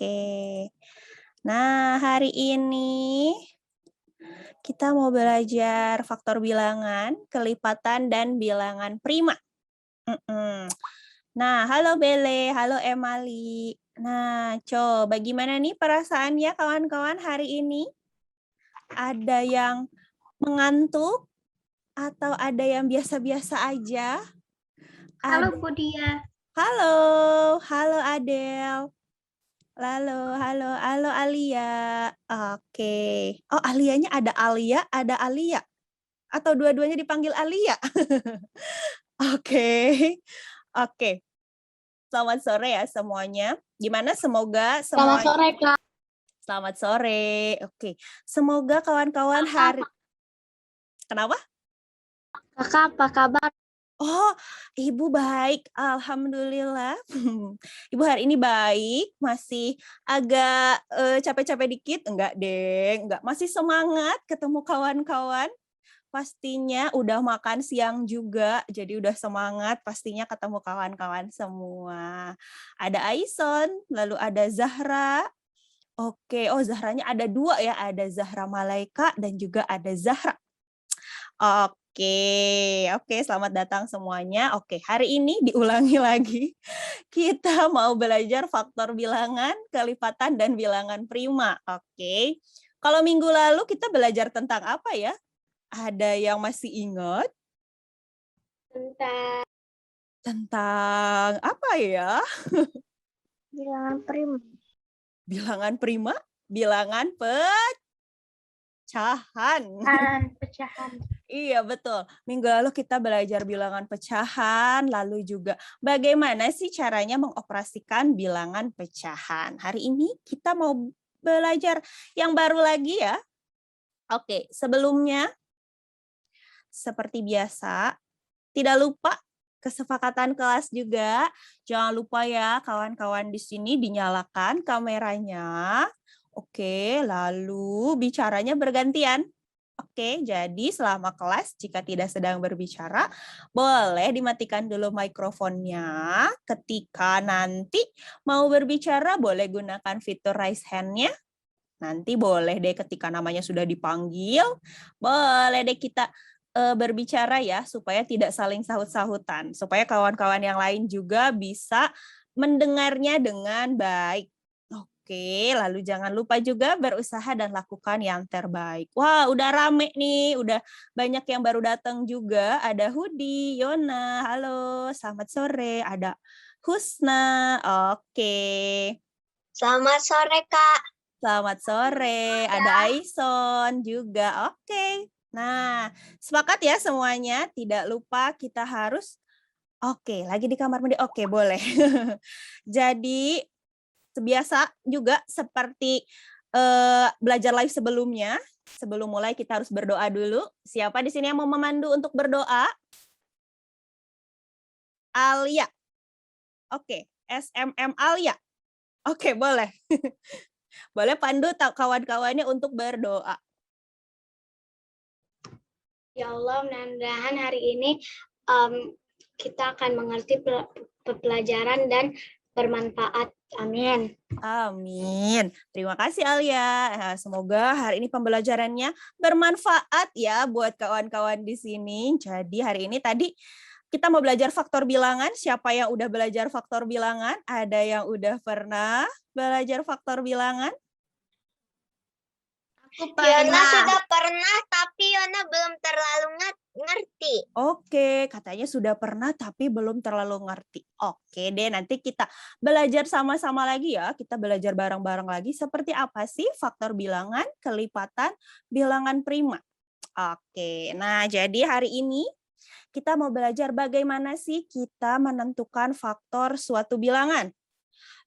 Oke. Nah, hari ini kita mau belajar faktor bilangan, kelipatan, dan bilangan prima. Mhm. Nah, halo Bele, halo Emali. Nah, coba gimana nih perasaannya kawan-kawan hari ini? Ada yang mengantuk atau ada yang biasa-biasa aja? Halo Ada. Budia. Halo, halo Adel. Halo Alia. Oke. Oh, Alianya ada Alia, ada Alia. Atau dua-duanya dipanggil Alia? Oke. Oke. Selamat sore ya semuanya. Gimana? Semoga Selamat semua. sore, Kak. Selamat sore. Oke. Semoga kawan-kawan hari. Kenapa? Kakak, apa kabar? Oh, Ibu baik. Alhamdulillah. Ibu hari ini baik. Masih agak capek-capek dikit. Enggak, deh. Enggak. Masih semangat ketemu kawan-kawan. Pastinya udah makan siang juga, jadi udah semangat pastinya ketemu kawan-kawan semua. Ada Aison, lalu ada Zahra. Oke, oh Zahranya ada dua ya, ada Zahra Malaika dan juga ada Zahra. Oke, selamat datang semuanya. Oke, hari ini diulangi lagi. Kita mau belajar faktor bilangan, kelipatan, dan bilangan prima. Oke, kalau minggu lalu kita belajar tentang apa ya? Ada yang masih ingat? Tentang apa ya? Bilangan prima. Bilangan prima? Bilangan pecahan. Pecahan. Iya, betul. Minggu lalu kita belajar bilangan pecahan, lalu juga bagaimana sih caranya mengoperasikan bilangan pecahan. Hari ini kita mau belajar yang baru lagi ya. Oke, sebelumnya seperti biasa, tidak lupa kesepakatan kelas juga. Jangan lupa ya kawan-kawan di sini dinyalakan kameranya. Oke, lalu bicaranya bergantian. Oke, jadi selama kelas jika tidak sedang berbicara, boleh dimatikan dulu mikrofonnya. Ketika nanti mau berbicara, boleh gunakan fitur raise hand-nya. Nanti boleh deh ketika namanya sudah dipanggil, boleh deh kita berbicara ya, supaya tidak saling sahut-sahutan, supaya kawan-kawan yang lain juga bisa mendengarnya dengan baik. Oke, lalu jangan lupa juga berusaha dan lakukan yang terbaik. Wah, udah rame nih, udah banyak yang baru datang juga. Ada Hudi, Yona, halo, selamat sore. Ada Husna, oke. Selamat sore, Kak. Selamat sore, ada Aison juga. Oke. Nah, sepakat ya semuanya. Tidak lupa kita harus. Oke, lagi di kamar mandi. Oke, boleh. Jadi, sebiasa juga seperti belajar live sebelumnya. Sebelum mulai kita harus berdoa dulu. Siapa di sini yang mau memandu untuk berdoa? Alia. Oke, SMM Alia. Oke, boleh. Boleh pandu kawan-kawannya untuk berdoa. Ya Allah, mudah-mudahan hari ini kita akan mengerti pelajaran dan bermanfaat. Amin. Amin. Terima kasih Alia. Semoga hari ini pembelajarannya bermanfaat ya buat kawan-kawan di sini. Jadi hari ini tadi kita mau belajar faktor bilangan. Siapa yang udah belajar faktor bilangan? Ada yang udah pernah belajar faktor bilangan? Yona sudah pernah, tapi Yona belum terlalu ngerti. Oke, katanya sudah pernah tapi belum terlalu ngerti. Oke deh, nanti kita belajar sama-sama lagi ya. Kita belajar bareng-bareng lagi seperti apa sih faktor bilangan, kelipatan, bilangan prima. Oke, nah jadi hari ini kita mau belajar bagaimana sih kita menentukan faktor suatu bilangan.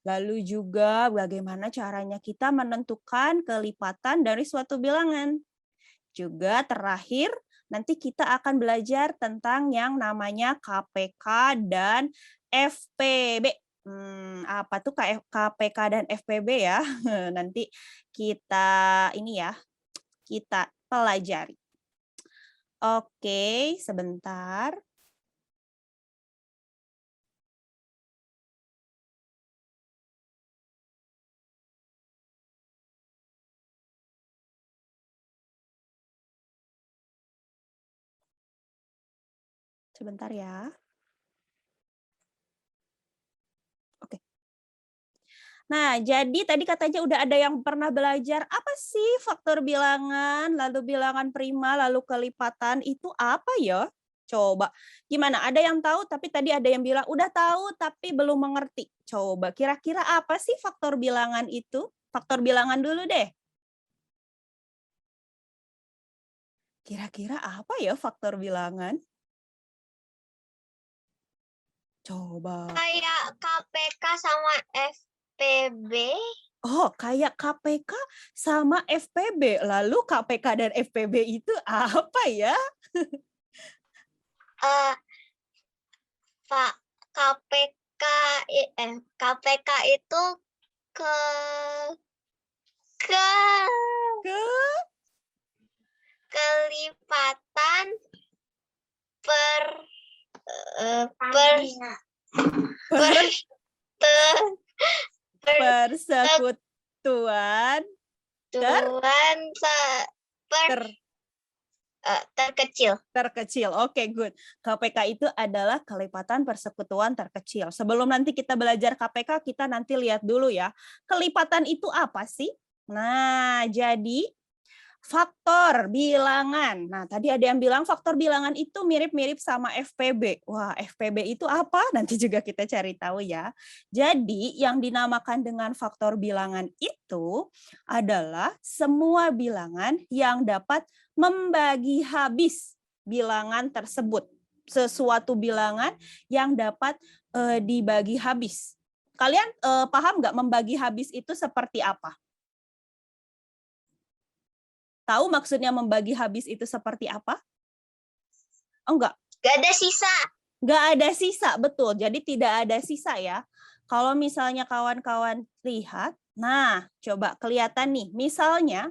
Lalu juga bagaimana caranya kita menentukan kelipatan dari suatu bilangan. Juga terakhir, nanti kita akan belajar tentang yang namanya KPK dan FPB. Apa tuh KPK dan FPB ya? Nanti kita ini ya, kita pelajari. Oke, sebentar. Sebentar ya. Oke. Nah, jadi tadi katanya udah ada yang pernah belajar apa sih faktor bilangan, lalu bilangan prima, lalu kelipatan itu apa ya? Coba, gimana? Ada yang tahu tapi tadi ada yang bilang udah tahu tapi belum mengerti. Coba, kira-kira apa sih faktor bilangan itu? Faktor bilangan dulu deh. Kira-kira apa ya faktor bilangan? Coba. Kayak KPK sama FPB. Oh, kayak KPK sama FPB. Lalu KPK dan FPB itu apa ya? eh Pak KPK itu ke ke Ke kelipatan per per per te- per persekutuan tuan ter terkecil. terkecil. Oke, good. KPK itu adalah kelipatan persekutuan terkecil. Sebelum nanti kita belajar KPK, kita nanti lihat dulu ya. Kelipatan itu apa sih? Nah, jadi faktor bilangan. Nah, tadi ada yang bilang faktor bilangan itu mirip-mirip sama FPB. Wah, FPB itu apa? Nanti juga kita cari tahu ya. Jadi, yang dinamakan dengan faktor bilangan itu adalah semua bilangan yang dapat membagi habis bilangan tersebut. Sesuatu bilangan yang dapat dibagi habis. Kalian paham nggak membagi habis itu seperti apa? Tahu maksudnya membagi habis itu seperti apa? Oh, enggak. Gak ada sisa. Enggak ada sisa, betul. Jadi tidak ada sisa ya. Kalau misalnya kawan-kawan lihat, nah coba kelihatan nih. Misalnya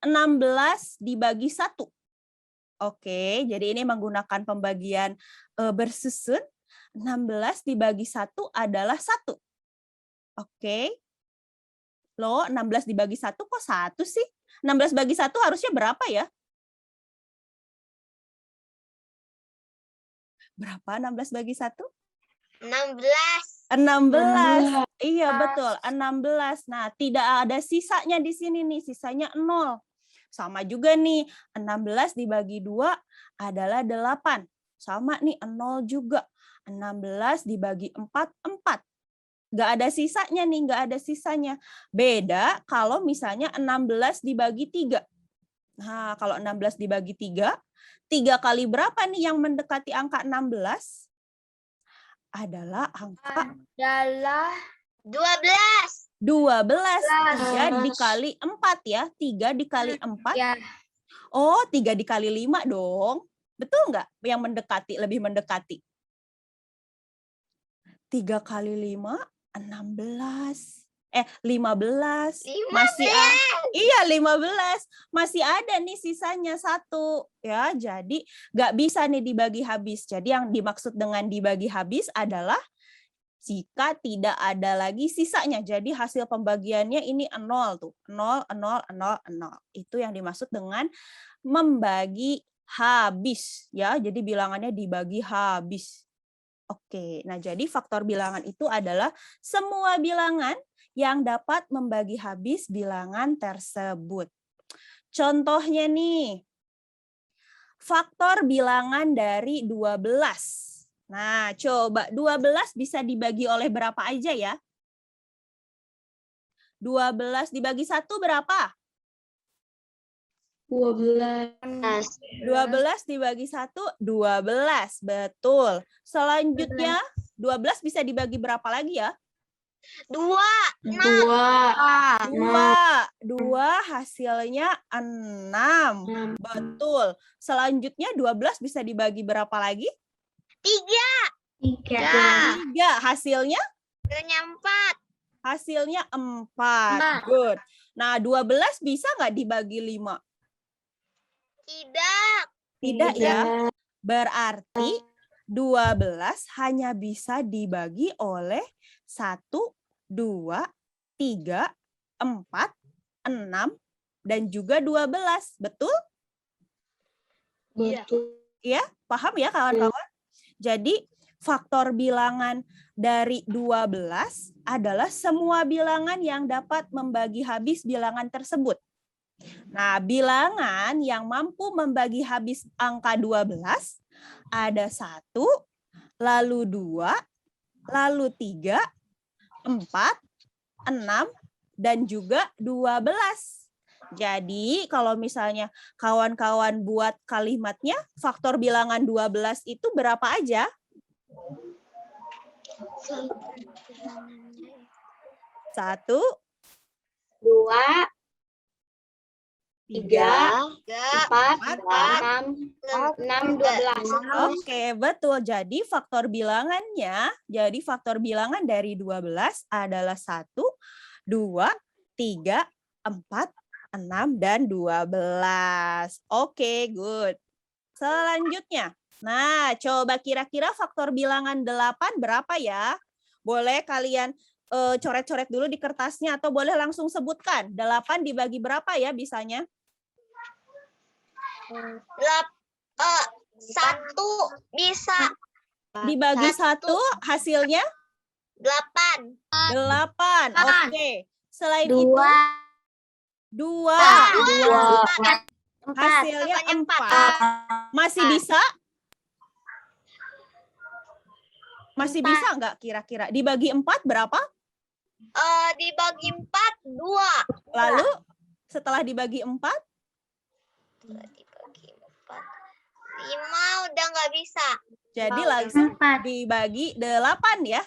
16 dibagi 1. Oke, jadi ini menggunakan pembagian bersusun. 16 dibagi 1 adalah 1. Oke. Loh, 16 dibagi 1 kok 1 sih? 16 bagi 1 harusnya berapa ya? Berapa 16 bagi 1? 16. 16. Iya, betul. 16. Nah, tidak ada sisanya di sini nih. Sisanya 0. Sama juga nih. 16 dibagi 2 adalah 8. Sama nih, 0 juga. 16 dibagi 4, 4. Nggak ada sisanya nih, nggak ada sisanya. Beda kalau misalnya 16 dibagi 3. Nah, kalau 16 dibagi 3, 3 kali berapa nih yang mendekati angka 16? Adalah angka Adalah 12. 12. 3 dikali 4 ya. 3 dikali 4. Ya. Oh, 3 dikali 5 dong. Betul nggak yang mendekati, lebih mendekati? 3 kali 5, 16. 15. Masih iya 15. Masih ada nih sisanya 1 ya. Jadi nggak bisa nih dibagi habis. Jadi yang dimaksud dengan dibagi habis adalah jika tidak ada lagi sisanya. Jadi hasil pembagiannya ini 0 tuh. 0, 0, 0, 0. Itu yang dimaksud dengan membagi habis ya. Jadi bilangannya dibagi habis. Oke, nah jadi faktor bilangan itu adalah semua bilangan yang dapat membagi habis bilangan tersebut. Contohnya nih, faktor bilangan dari 12. Nah, coba 12 bisa dibagi oleh berapa aja ya? 12 dibagi 1 berapa? 12. 12 dibagi 1, 12. Betul. Selanjutnya, 12 bisa dibagi berapa lagi ya? 2. 2 hasilnya 6. Betul. Selanjutnya 12 bisa dibagi berapa lagi? 3. 3. Hasilnya? Hasilnya 4. Hasilnya 4. Good. Nah, 12 bisa nggak dibagi 5? Tidak ya. Berarti 12 hanya bisa dibagi oleh 1, 2, 3, 4, 6, dan juga 12. Betul? Betul. Ya, paham ya kawan-kawan? Jadi faktor bilangan dari 12 adalah semua bilangan yang dapat membagi habis bilangan tersebut. Nah, bilangan yang mampu membagi habis angka 12 ada 1, lalu 2, lalu 3, 4, 6, dan juga 12. Jadi kalau misalnya kawan-kawan buat kalimatnya, faktor bilangan 12 itu berapa aja? 1, 2, 3, 4, 6, 12. Oke, betul. Jadi faktor bilangannya, faktor bilangan dari 12 adalah 1, 2, 3, 4, 6, dan 12. Oke, good. Selanjutnya. Nah, coba kira-kira faktor bilangan 8 berapa ya? Boleh kalian coret-coret dulu di kertasnya atau boleh langsung sebutkan. 8 dibagi berapa ya bisanya? 1 bisa Dibagi 1 hasilnya 8. 8. Oke. Selain itu 2. Hasilnya 4. Masih bisa? Masih bisa nggak kira-kira? Dibagi 4 berapa? Dibagi 4, 2. Lalu setelah dibagi 4? Dibagi 4, 5 udah nggak bisa. Jadi langsung dibagi 8 ya.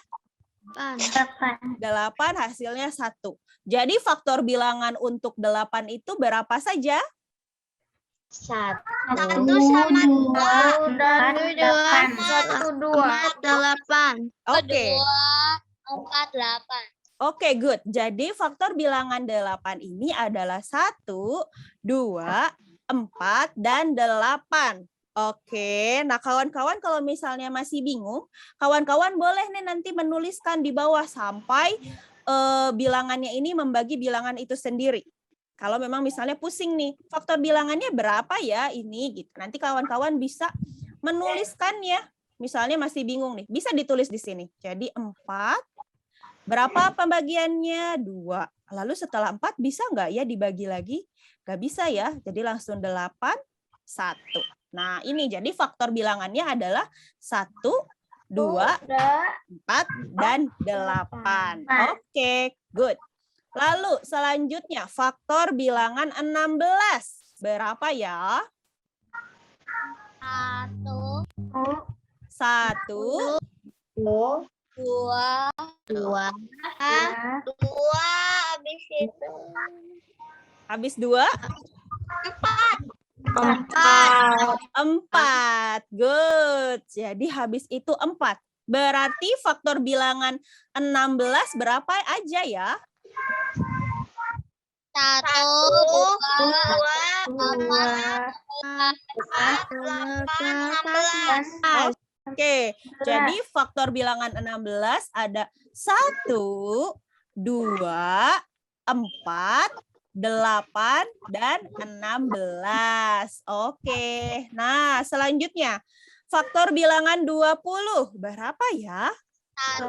8 hasilnya 1. Jadi faktor bilangan untuk 8 itu berapa saja? 1 sama 2. 8. Oke. 4, 8. Oke, good. Jadi faktor bilangan 8 ini adalah 1, 2, 4, dan 8. Oke, nah kawan-kawan kalau misalnya masih bingung, kawan-kawan boleh nih nanti menuliskan di bawah sampai bilangannya ini membagi bilangan itu sendiri. Kalau memang misalnya pusing nih, faktor bilangannya berapa ya ini gitu. Nanti kawan-kawan bisa menuliskannya. Misalnya masih bingung nih, bisa ditulis di sini. Jadi 4, berapa pembagiannya? 2. Lalu setelah 4 bisa nggak ya dibagi lagi? Nggak bisa ya, jadi langsung 8, 1. Nah ini jadi faktor bilangannya adalah 1, 2, 4, dan 8. Oke, good. Lalu selanjutnya faktor bilangan 16. Berapa ya? 1, 1, 2, 2 habis itu habis 2? 4. Good. Jadi habis itu 4. Berarti faktor bilangan 16 berapa aja ya? 1, 2, 8, 16. Oke, jadi faktor bilangan 16 ada 1, 2, 4, 8, dan 16. Oke, nah selanjutnya faktor bilangan 20 berapa ya? 1, 1,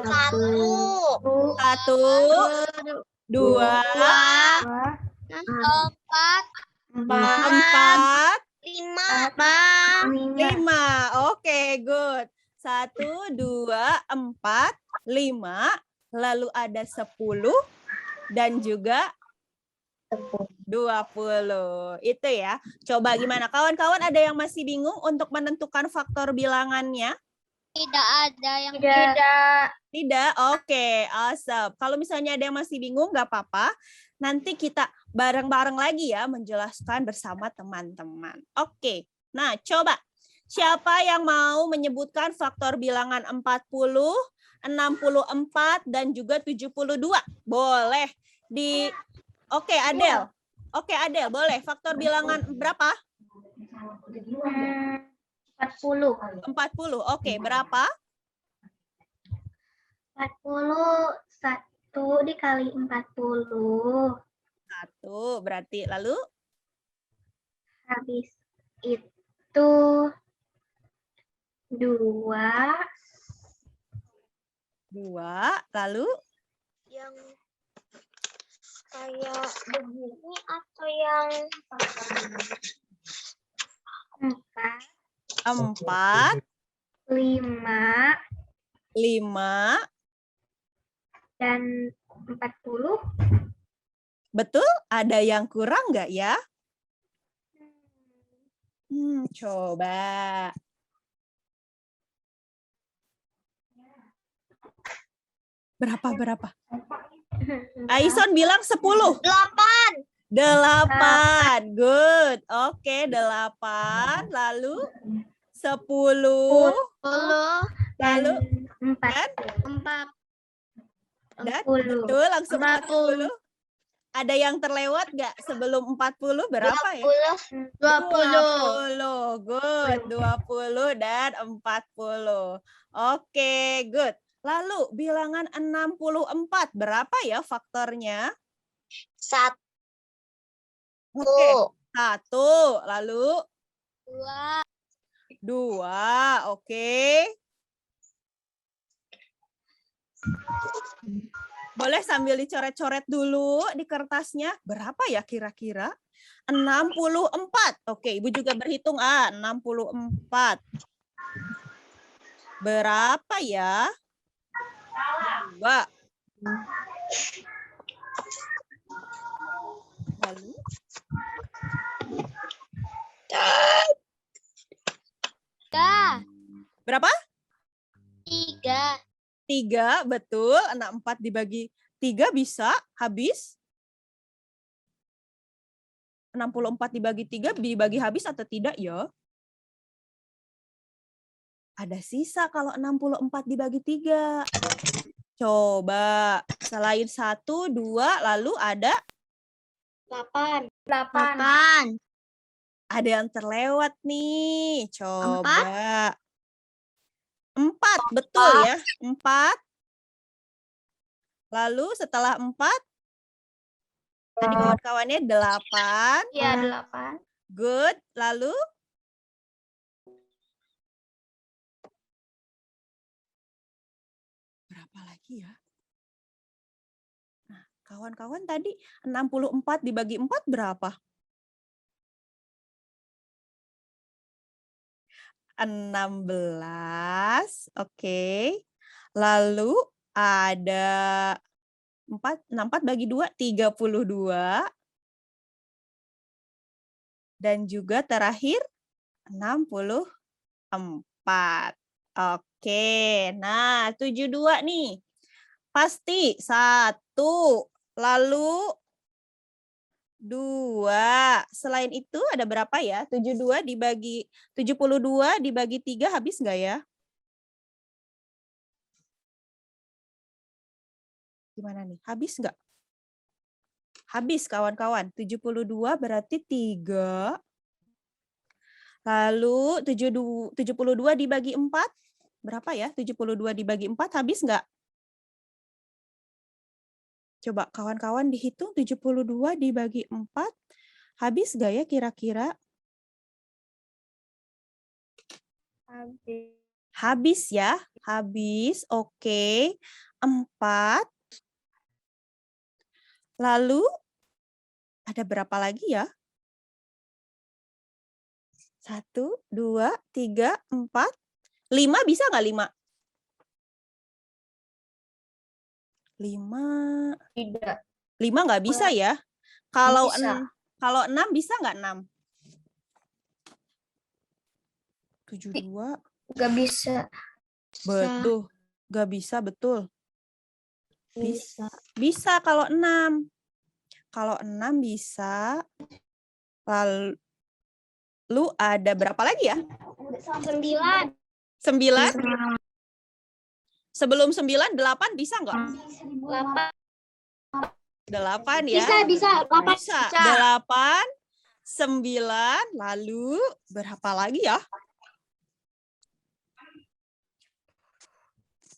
2, 4, 5. Oke, good. 1, 2, 4, 5. Lalu ada 10 dan juga 20. Itu ya. Coba gimana? Kawan-kawan ada yang masih bingung untuk menentukan faktor bilangannya? Tidak ada yang Tidak? Oke, awesome. Kalau misalnya ada yang masih bingung, nggak apa-apa. Nanti kita bareng-bareng lagi ya menjelaskan bersama teman-teman. Oke, nah coba. Siapa yang mau menyebutkan faktor bilangan 40, 64, dan juga 72? Boleh. Oke, Adel. Oke, Adel, boleh. Faktor bilangan berapa? 40. 40. Oke, berapa? 40 1 dikali 40. 1. Berarti lalu? Habis itu 2. 2, lalu Yang kayak begini atau yang 4. 4, 5. 5, Dan 40. betul? Ada yang kurang nggak ya? Coba. Berapa? Aison bilang 10. 8. 8. Good. Oke, 8. Lalu 10. 10. Lalu Dan 4. dan 40. betul langsung 40. Ada yang terlewat nggak sebelum 40? Berapa ya? 20. Good. 20 dan 40. Oke, good. Lalu bilangan 64 berapa ya faktornya? 1. Oke, 1. Lalu 2. 2. Oke. Boleh sambil dicoret-coret dulu di kertasnya. Berapa ya kira-kira? 64. Oke, Ibu juga berhitung. 64. Berapa ya? 2. Lalu? Berapa? 3. 3, betul. 64 dibagi 3 bisa habis? 64 dibagi 3 dibagi habis atau tidak ya? Ada sisa kalau 64 dibagi 3. Coba. Selain 1, 2, lalu ada? 8. Ada yang terlewat nih. Coba. 4, betul ya. 4. Lalu setelah 4, tadi kawan-kawannya 8. Iya, 8. Good. Lalu? Berapa lagi ya? Nah, kawan-kawan tadi 64 dibagi 4 berapa? 16. Oke. Lalu ada 64 bagi 2, 32. Dan juga terakhir 64. Oke. Nah, 72 nih. Pasti 1. Lalu 2. Selain itu ada berapa ya? 72 dibagi 3 habis nggak ya? Gimana nih? Habis nggak? Habis kawan-kawan. 72 berarti 3. Lalu 72 dibagi 4. Berapa ya? 72 dibagi 4 habis nggak? Coba kawan-kawan dihitung 72 dibagi 4. Habis nggak ya kira-kira? Habis ya. Habis. Oke. 4. Lalu ada berapa lagi ya? 1, 2, 3, 4. 5 bisa nggak 5? 5. Tidak. 5 nggak bisa ya? Kalau Bisa. kalau 6 bisa nggak 6? 72. Nggak bisa. Betul. Nggak bisa, betul. Bisa. Bisa kalau 6. Kalau 6 bisa. Lalu ada berapa lagi ya? 9. 9? Sebelum 9, 8 bisa nggak? 8 ya? Bisa. 8. Bisa. 8, 9, lalu berapa lagi ya?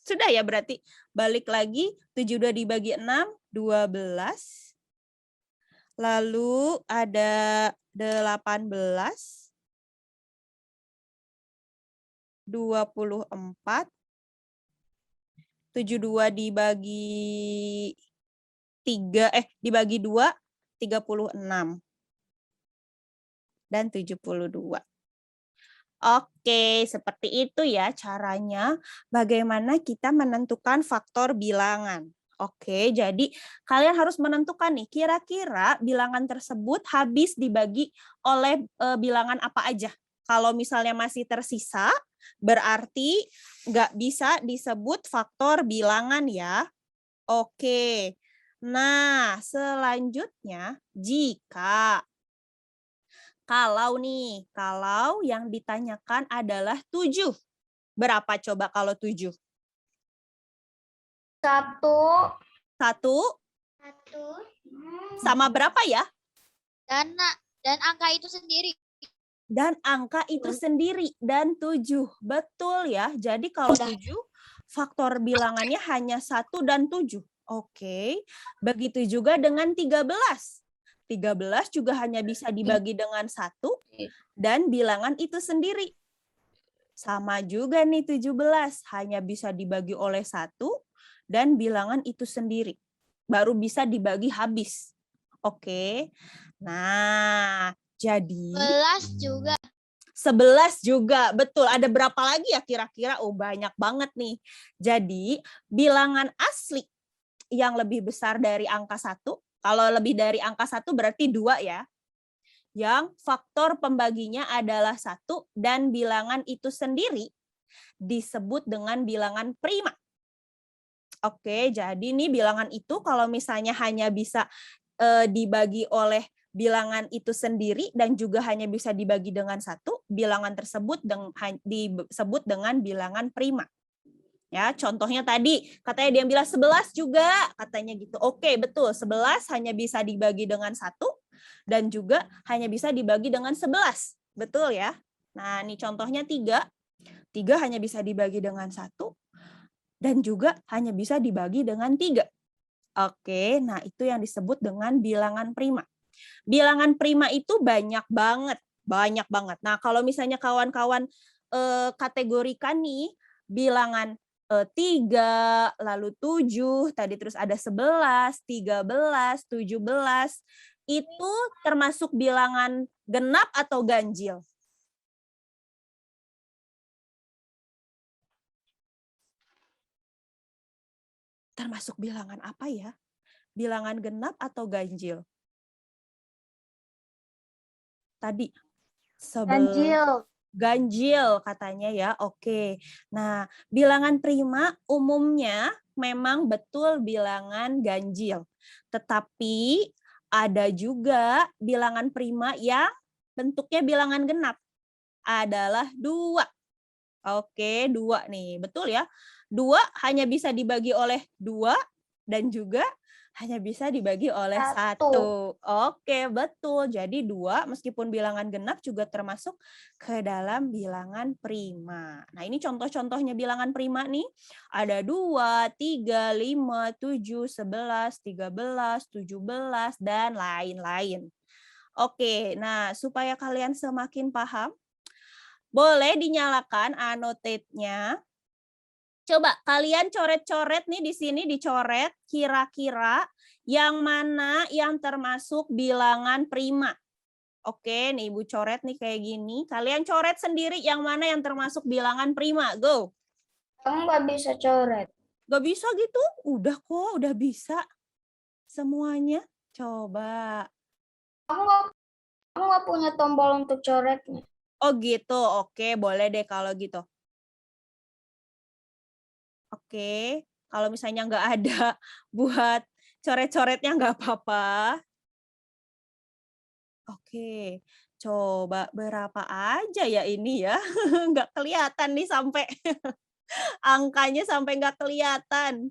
Sudah ya berarti. Balik lagi, 72 dibagi 6, 12. Lalu ada 18. 24. 72 dibagi 3, dibagi 2, 36. Dan 72. Oke, seperti itu ya caranya bagaimana kita menentukan faktor bilangan. Oke, jadi kalian harus menentukan nih, kira-kira bilangan tersebut habis dibagi oleh bilangan apa aja. Kalau misalnya masih tersisa, berarti nggak bisa disebut faktor bilangan ya. Oke, nah selanjutnya kalau yang ditanyakan adalah 7. Berapa coba kalau 7? 1. 1 1. sama berapa ya? Dan angka itu sendiri. Dan angka itu sendiri dan 7. Betul ya. Jadi kalau 7 faktor bilangannya hanya 1 dan 7. Oke. Begitu juga dengan 13. 13 juga hanya bisa dibagi dengan 1 dan bilangan itu sendiri. Sama juga nih 17, hanya bisa dibagi oleh 1 dan bilangan itu sendiri. Baru bisa dibagi habis. Oke. Nah, jadi 11 juga. 11 juga, betul. Ada berapa lagi ya kira-kira? Oh, banyak banget nih. Jadi, bilangan asli yang lebih besar dari angka 1, kalau lebih dari angka 1 berarti 2 ya. Yang faktor pembaginya adalah 1 dan bilangan itu sendiri disebut dengan bilangan prima. Oke, jadi nih bilangan itu kalau misalnya hanya bisa dibagi oleh bilangan itu sendiri dan juga hanya bisa dibagi dengan 1, bilangan tersebut disebut dengan bilangan prima. Ya, contohnya tadi katanya dia bilang 11 juga, katanya gitu. Oke, betul. 11 hanya bisa dibagi dengan 1 dan juga hanya bisa dibagi dengan 11. Betul ya? Nah, ini contohnya 3. 3 hanya bisa dibagi dengan 1 dan juga hanya bisa dibagi dengan 3. Oke, nah itu yang disebut dengan bilangan prima. Bilangan prima itu banyak banget. Nah, kalau misalnya kawan-kawan kategorikan nih bilangan 3, lalu 7, tadi terus ada 11, 13, 17, itu termasuk bilangan genap atau ganjil? Termasuk bilangan apa ya? Bilangan genap atau ganjil? Tadi Ganjil. Ganjil katanya ya. Oke. Nah, bilangan prima umumnya memang betul bilangan ganjil. Tetapi ada juga bilangan prima yang bentuknya bilangan genap. Adalah 2. Oke, 2 nih. Betul ya? 2 hanya bisa dibagi oleh 2 dan juga hanya bisa dibagi oleh 1. 1. Oke, betul. Jadi 2 meskipun bilangan genap juga termasuk ke dalam bilangan prima. Nah, ini contoh-contohnya bilangan prima nih. Ada 2, 3, 5, 7, 11, 13, 17, dan lain-lain. Oke, nah supaya kalian semakin paham, boleh dinyalakan annotate-nya. Coba kalian coret-coret nih di sini dicoret kira-kira yang mana yang termasuk bilangan prima. Oke, nih Ibu coret nih kayak gini. Kalian coret sendiri yang mana yang termasuk bilangan prima. Go. Kamu nggak bisa coret. Gak bisa gitu? Udah kok, udah bisa. Semuanya. Coba. Kamu nggak punya tombol untuk coretnya. Oh gitu, oke boleh deh kalau gitu. Oke, kalau misalnya nggak ada buat coret-coretnya nggak apa-apa. Oke, coba berapa aja ya ini ya? Nggak kelihatan nih sampai angkanya sampai nggak kelihatan.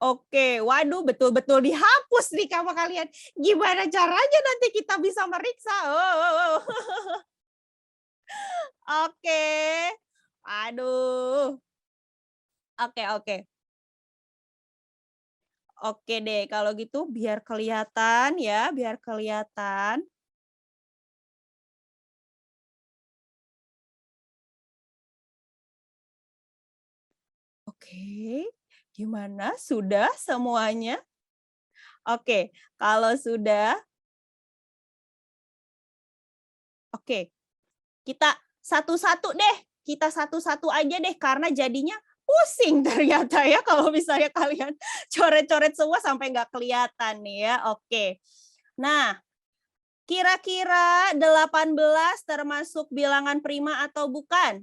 Oke, waduh betul-betul dihapus nih sama kalian. Gimana caranya nanti kita bisa meriksa? Oh. Oke, aduh. Oke. Oke deh, kalau gitu biar kelihatan ya, biar kelihatan. Oke, gimana? Sudah semuanya? Oke, kalau sudah, oke, kita satu-satu deh. Kita satu-satu aja deh, karena jadinya pusing ternyata ya kalau misalnya kalian coret-coret semua sampai nggak kelihatan nih ya. Oke. Nah, kira-kira 18 termasuk bilangan prima atau bukan?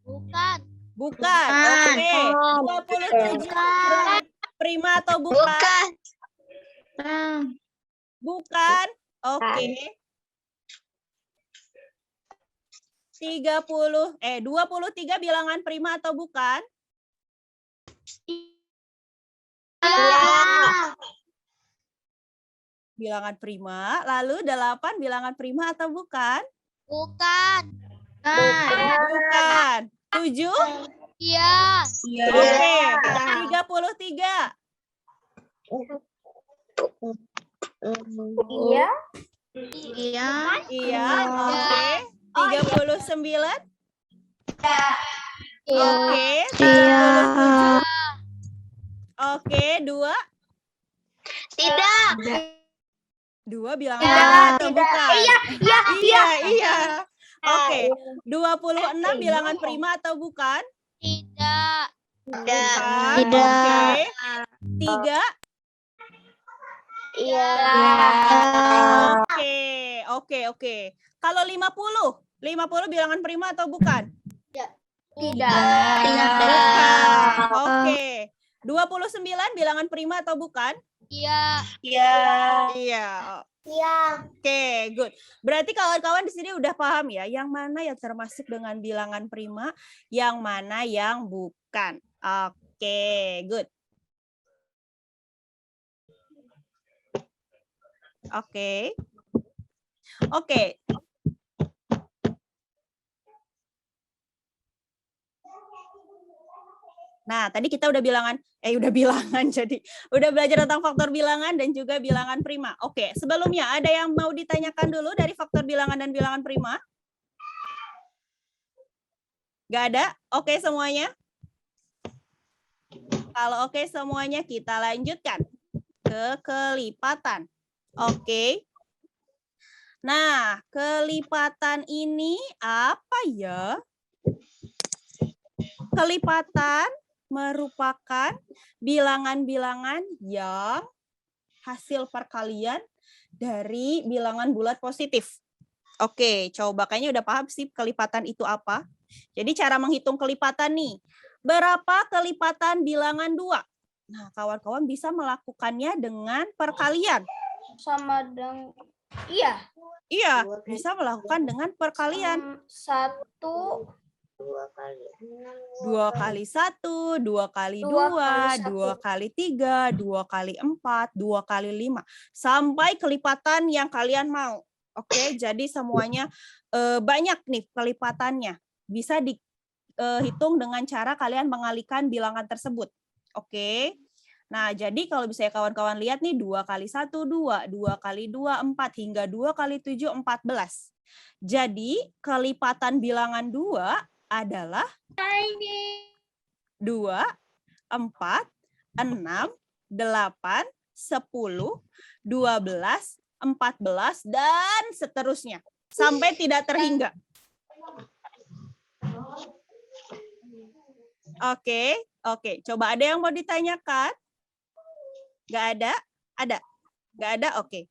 Bukan. Bukan. Oke. 27 bilangan prima atau bukan? Bukan. Oke. 23 bilangan prima atau bukan? Bilangan prima. Lalu 8 bilangan prima atau bukan? Bukan. Bukan. 7? Iya. Oke. 33. Iya. Iya. Oke. 39? Oke. 37? Oke. 2? Tidak. 2 bilangan prima atau bukan? Iya. Oke. 26 bilangan prima atau bukan? Tidak. Bukan. Tidak. Oke. 3? Iya. Oke. Kalau 50 bilangan prima atau bukan? Tidak. Bukan. Oke. 29 bilangan prima atau bukan? Iya. Iya. Iya. Oke, good. Berarti kawan-kawan di sini udah paham ya, yang mana yang termasuk dengan bilangan prima, yang mana yang bukan. Oke, good. Oke. Nah, tadi kita udah jadi udah belajar tentang faktor bilangan dan juga bilangan prima. Oke, sebelumnya ada yang mau ditanyakan dulu dari faktor bilangan dan bilangan prima? Gak ada? Oke semuanya? Kalau oke semuanya, kita lanjutkan ke kelipatan. Oke. Nah, kelipatan ini apa ya? Kelipatan merupakan bilangan-bilangan yang hasil perkalian dari bilangan bulat positif. Oke, coba kayaknya udah paham sih kelipatan itu apa. Jadi cara menghitung kelipatan nih. Berapa kelipatan bilangan 2? Nah, kawan-kawan bisa melakukannya dengan perkalian. Sama dengan Iya, bisa melakukan dengan perkalian. 1 2 kali 2 kali 1, 2 kali 2, 2 kali 3, 2 kali 4, 2 kali 5. Sampai kelipatan yang kalian mau. Oke, jadi semuanya banyak nih kelipatannya. Bisa dihitung dengan cara kalian mengalihkan bilangan tersebut. Oke. Nah, jadi kalau bisa kawan-kawan lihat nih, 2 kali 1, 2, 2 kali 2, 4, hingga 2 kali 7, 14. Jadi, kelipatan bilangan 2 adalah 2, 4, 6, 8, 10, 12, 14, dan seterusnya. Sampai tidak terhingga. Oke. Coba ada yang mau ditanyakan? Nggak ada? Ada? Nggak ada? Oke.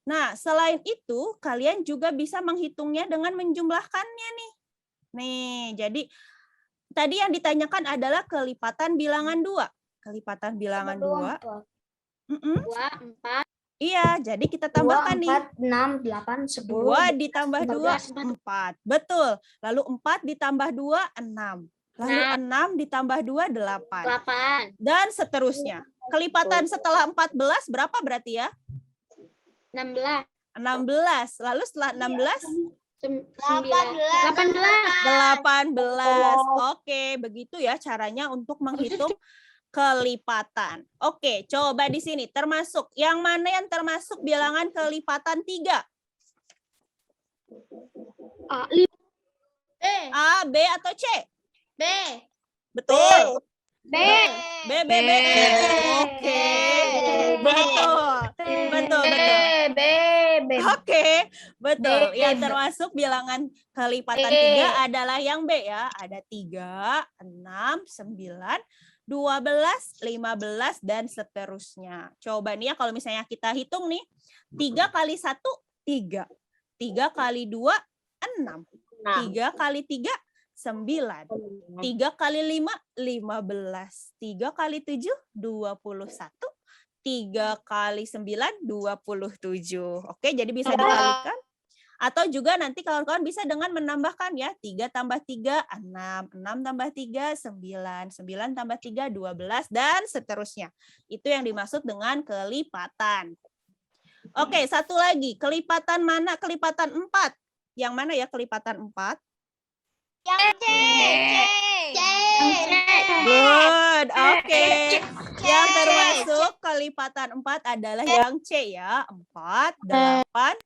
Nah, selain itu, kalian juga bisa menghitungnya dengan menjumlahkannya nih. Nih, jadi tadi yang ditanyakan adalah kelipatan bilangan 2. Kelipatan bilangan 2. 2, 4. Iya, jadi kita tambahkan 2, 4, nih. 6, 8, 10. 2 ditambah 2, 4. Betul. Lalu 4 ditambah 2, 6. Lalu 6 ditambah 2, 8. 8. Dan seterusnya. Kelipatan setelah 14 berapa berarti ya? 16. 16. Lalu setelah 16? 18. Oke, begitu ya caranya untuk menghitung kelipatan. Oke, coba di sini termasuk yang mana yang termasuk bilangan kelipatan 3? A, B atau C? B. Betul. B. B. Oke. Betul. Betul. B. Oke, betul. B. Yang termasuk bilangan kelipatan B. 3 adalah yang B ya. Ada 3, 6, 9, 12, 15, dan seterusnya. Coba nih ya kalau misalnya kita hitung nih. 3 kali 1, 3. 3 kali 2, 6. 3 kali 3, 9. 3 kali 5, 15. 3 kali 7, 21. 3 kali 9, 27. Oke, jadi bisa dikalikan. Atau juga nanti kawan-kawan bisa dengan menambahkan ya. 3 tambah 3, 6. 6 tambah 3, 9. 9 tambah 3, 12. Dan seterusnya. Itu yang dimaksud dengan kelipatan. Oke, satu lagi. Kelipatan mana? Kelipatan 4. Yang mana ya kelipatan 4? Yang C. Good, oke. Yang termasuk kelipatan 4 adalah yang C ya. 4, 8,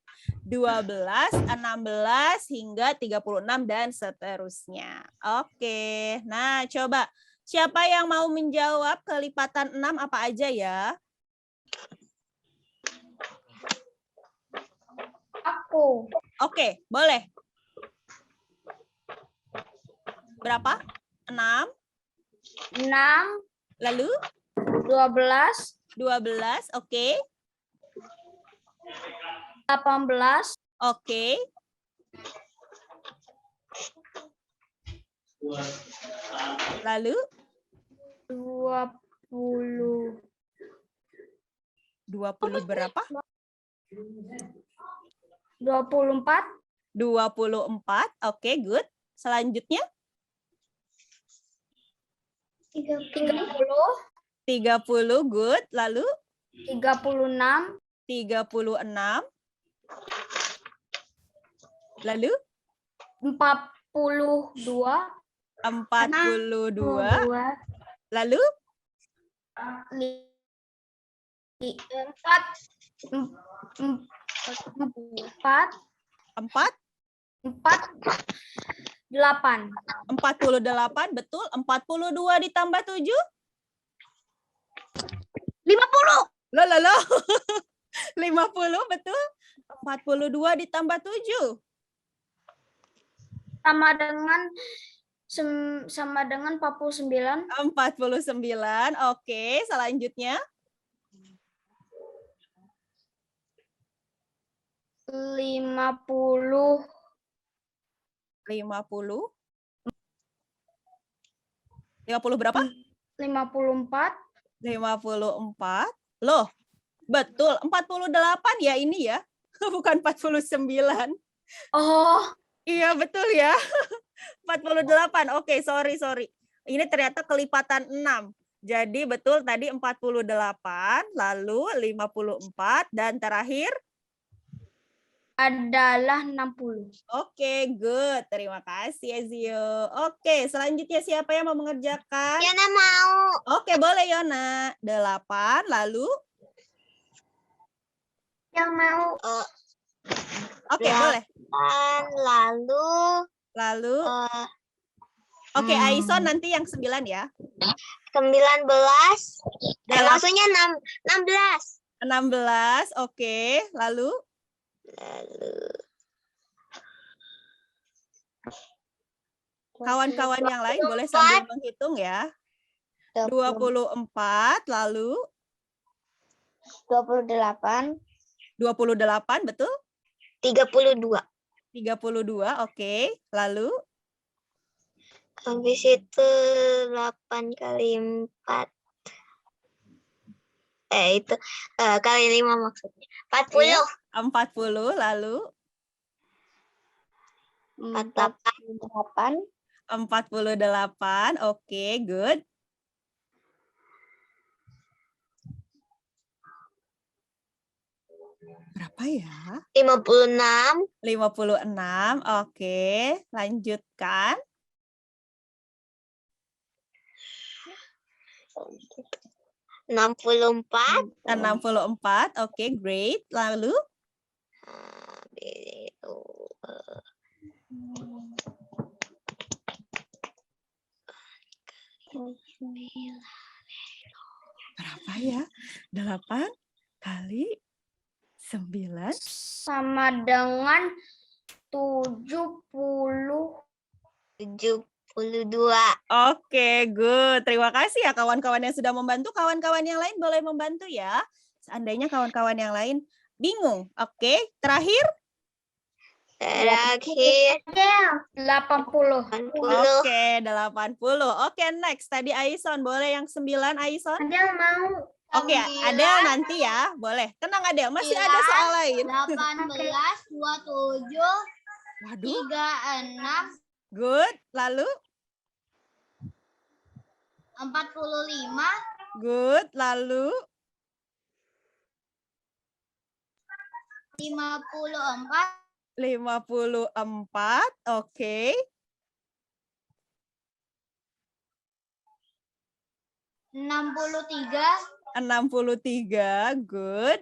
12, 16, hingga 36, dan seterusnya. Oke, nah coba. Siapa yang mau menjawab kelipatan 6 apa aja ya? Aku. Oke, boleh. Berapa? 6. 6. Lalu? 12. 12, oke. 18. Oke. Lalu? 20. 20 berapa? 24. 24, oke, good. Selanjutnya? 30. 30, good. Lalu? 36. 36. Lalu? 42. 42. Lalu? 4. 8. 48, betul. 42 ditambah 7? 50. Loh. 50, betul. 42 ditambah 7? Sama dengan 49. 49, oke. Selanjutnya? 50. 50 berapa? 54. 54. Loh, betul. 48 ya ini ya. Bukan 49. Oh, Iya, betul ya. 48. Oke, sorry. Ini ternyata kelipatan 6. Jadi betul tadi 48, lalu 54, dan terakhir? adalah 60. Oke, good. Terima kasih, Ezio. Oke, selanjutnya siapa yang mau mengerjakan? Yana mau. Oke, boleh, Yona. 8, lalu? Yang mau. Oke, boleh. Lalu Oke, Aison nanti yang 9 ya. 19. Maksudnya 16. 16, oke. Lalu? Kawan-kawan yang lain boleh sambil menghitung ya. 24, lalu? 28. 28, betul? 32. 32, oke. Lalu? Habis itu 8 kali 4. Itu kali 5 maksudnya. 40. Iya, 40, lalu? 48. 48, oke, good. Berapa ya? 56. 56, oke. Lanjutkan. 64. 64, oke, great. Lalu? Berapa ya? 8 kali 9. Sama dengan 70. 72. Oke, good. Terima kasih ya kawan-kawan yang sudah membantu. Kawan-kawan yang lain boleh membantu ya. Seandainya kawan-kawan yang lain bingung. Oke, terakhir. Terakhir 80. 80. Oke, 80. Oke, next. Tadi Aison, boleh yang 9 Aison? Ada mau. Oke, Adel nanti ya. Boleh. Tenang Adel, masih ada soal lain. 18, 27, Waduh, 36, good. Lalu, 45, good. Lalu, 54, 54. Oke. 63, 63, good.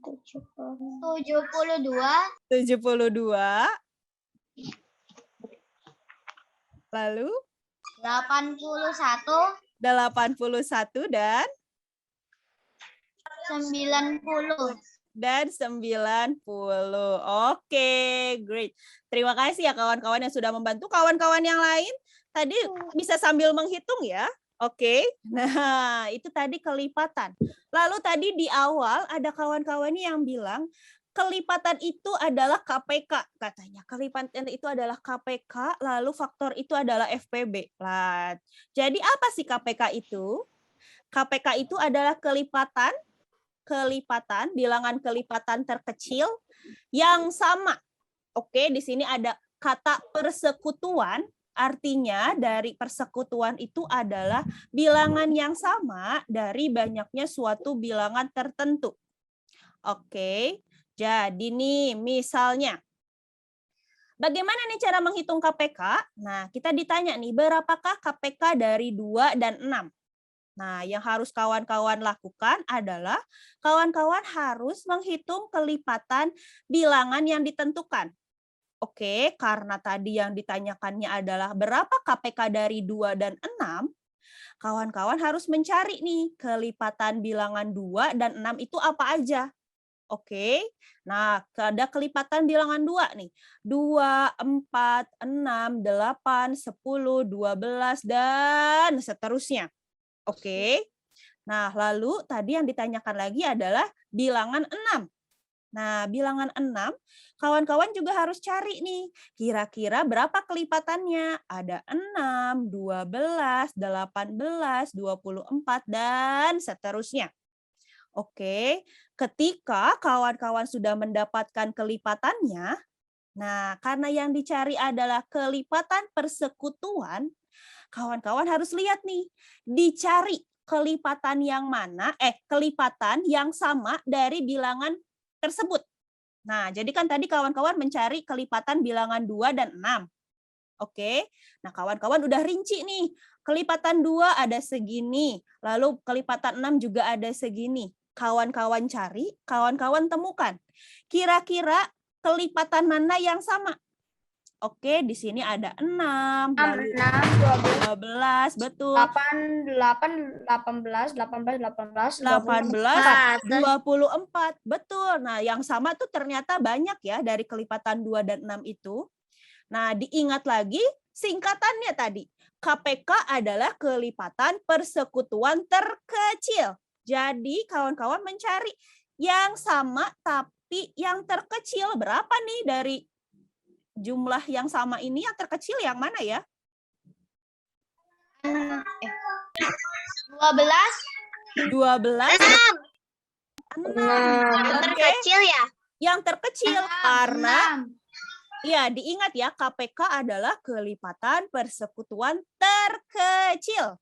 72, 72. Lalu, 81, 81 dan 90. 90. Oke, great. Terima kasih ya kawan-kawan yang sudah membantu. Kawan-kawan yang lain tadi bisa sambil menghitung ya. Oke. Nah, itu tadi kelipatan. Lalu tadi di awal ada kawan-kawan yang bilang kelipatan itu adalah KPK katanya. Kelipatan itu adalah KPK, lalu faktor itu adalah FPB. Lah, jadi apa sih KPK itu? KPK itu adalah kelipatan, bilangan kelipatan terkecil yang sama. Oke, di sini ada kata persekutuan, artinya dari persekutuan itu adalah bilangan yang sama dari banyaknya suatu bilangan tertentu. Oke, jadi nih misalnya, bagaimana nih cara menghitung KPK? Nah, kita ditanya nih, berapakah KPK dari 2 dan 6? Nah, yang harus kawan-kawan lakukan adalah kawan-kawan harus menghitung kelipatan bilangan yang ditentukan. Oke, karena tadi yang ditanyakannya adalah berapa KPK dari 2 dan 6, kawan-kawan harus mencari nih kelipatan bilangan 2 dan 6 itu apa aja. Oke, nah ada kelipatan bilangan 2 nih. 2, 4, 6, 8, 10, 12, dan seterusnya. Oke, nah lalu tadi yang ditanyakan lagi adalah bilangan 6. Nah, bilangan 6, kawan-kawan juga harus cari nih, kira-kira berapa kelipatannya? Ada 6, 12, 18, 24, dan seterusnya. Oke, ketika kawan-kawan sudah mendapatkan kelipatannya, nah karena yang dicari adalah kelipatan persekutuan, kawan-kawan harus lihat nih, dicari kelipatan yang mana, kelipatan yang sama dari bilangan tersebut. Nah, jadi kan tadi kawan-kawan mencari kelipatan bilangan 2 dan 6. Oke, nah kawan-kawan udah rinci nih, kelipatan 2 ada segini, lalu kelipatan 6 juga ada segini. Kawan-kawan cari, kawan-kawan temukan. Kira-kira kelipatan mana yang sama? Oke, di sini ada 6, lalu 12, betul. 8, 18, 18, 18, 24, betul. Nah, yang sama tuh ternyata banyak ya dari kelipatan 2 dan 6 itu. Nah, diingat lagi singkatannya tadi. KPK adalah kelipatan persekutuan terkecil. Jadi, kawan-kawan mencari yang sama tapi yang terkecil. Berapa nih dari jumlah yang sama ini, yang terkecil yang mana ya? 12, 12. 6. Yang terkecil ya? Yang terkecil karena 6. ya diingat ya, KPK adalah kelipatan persekutuan terkecil.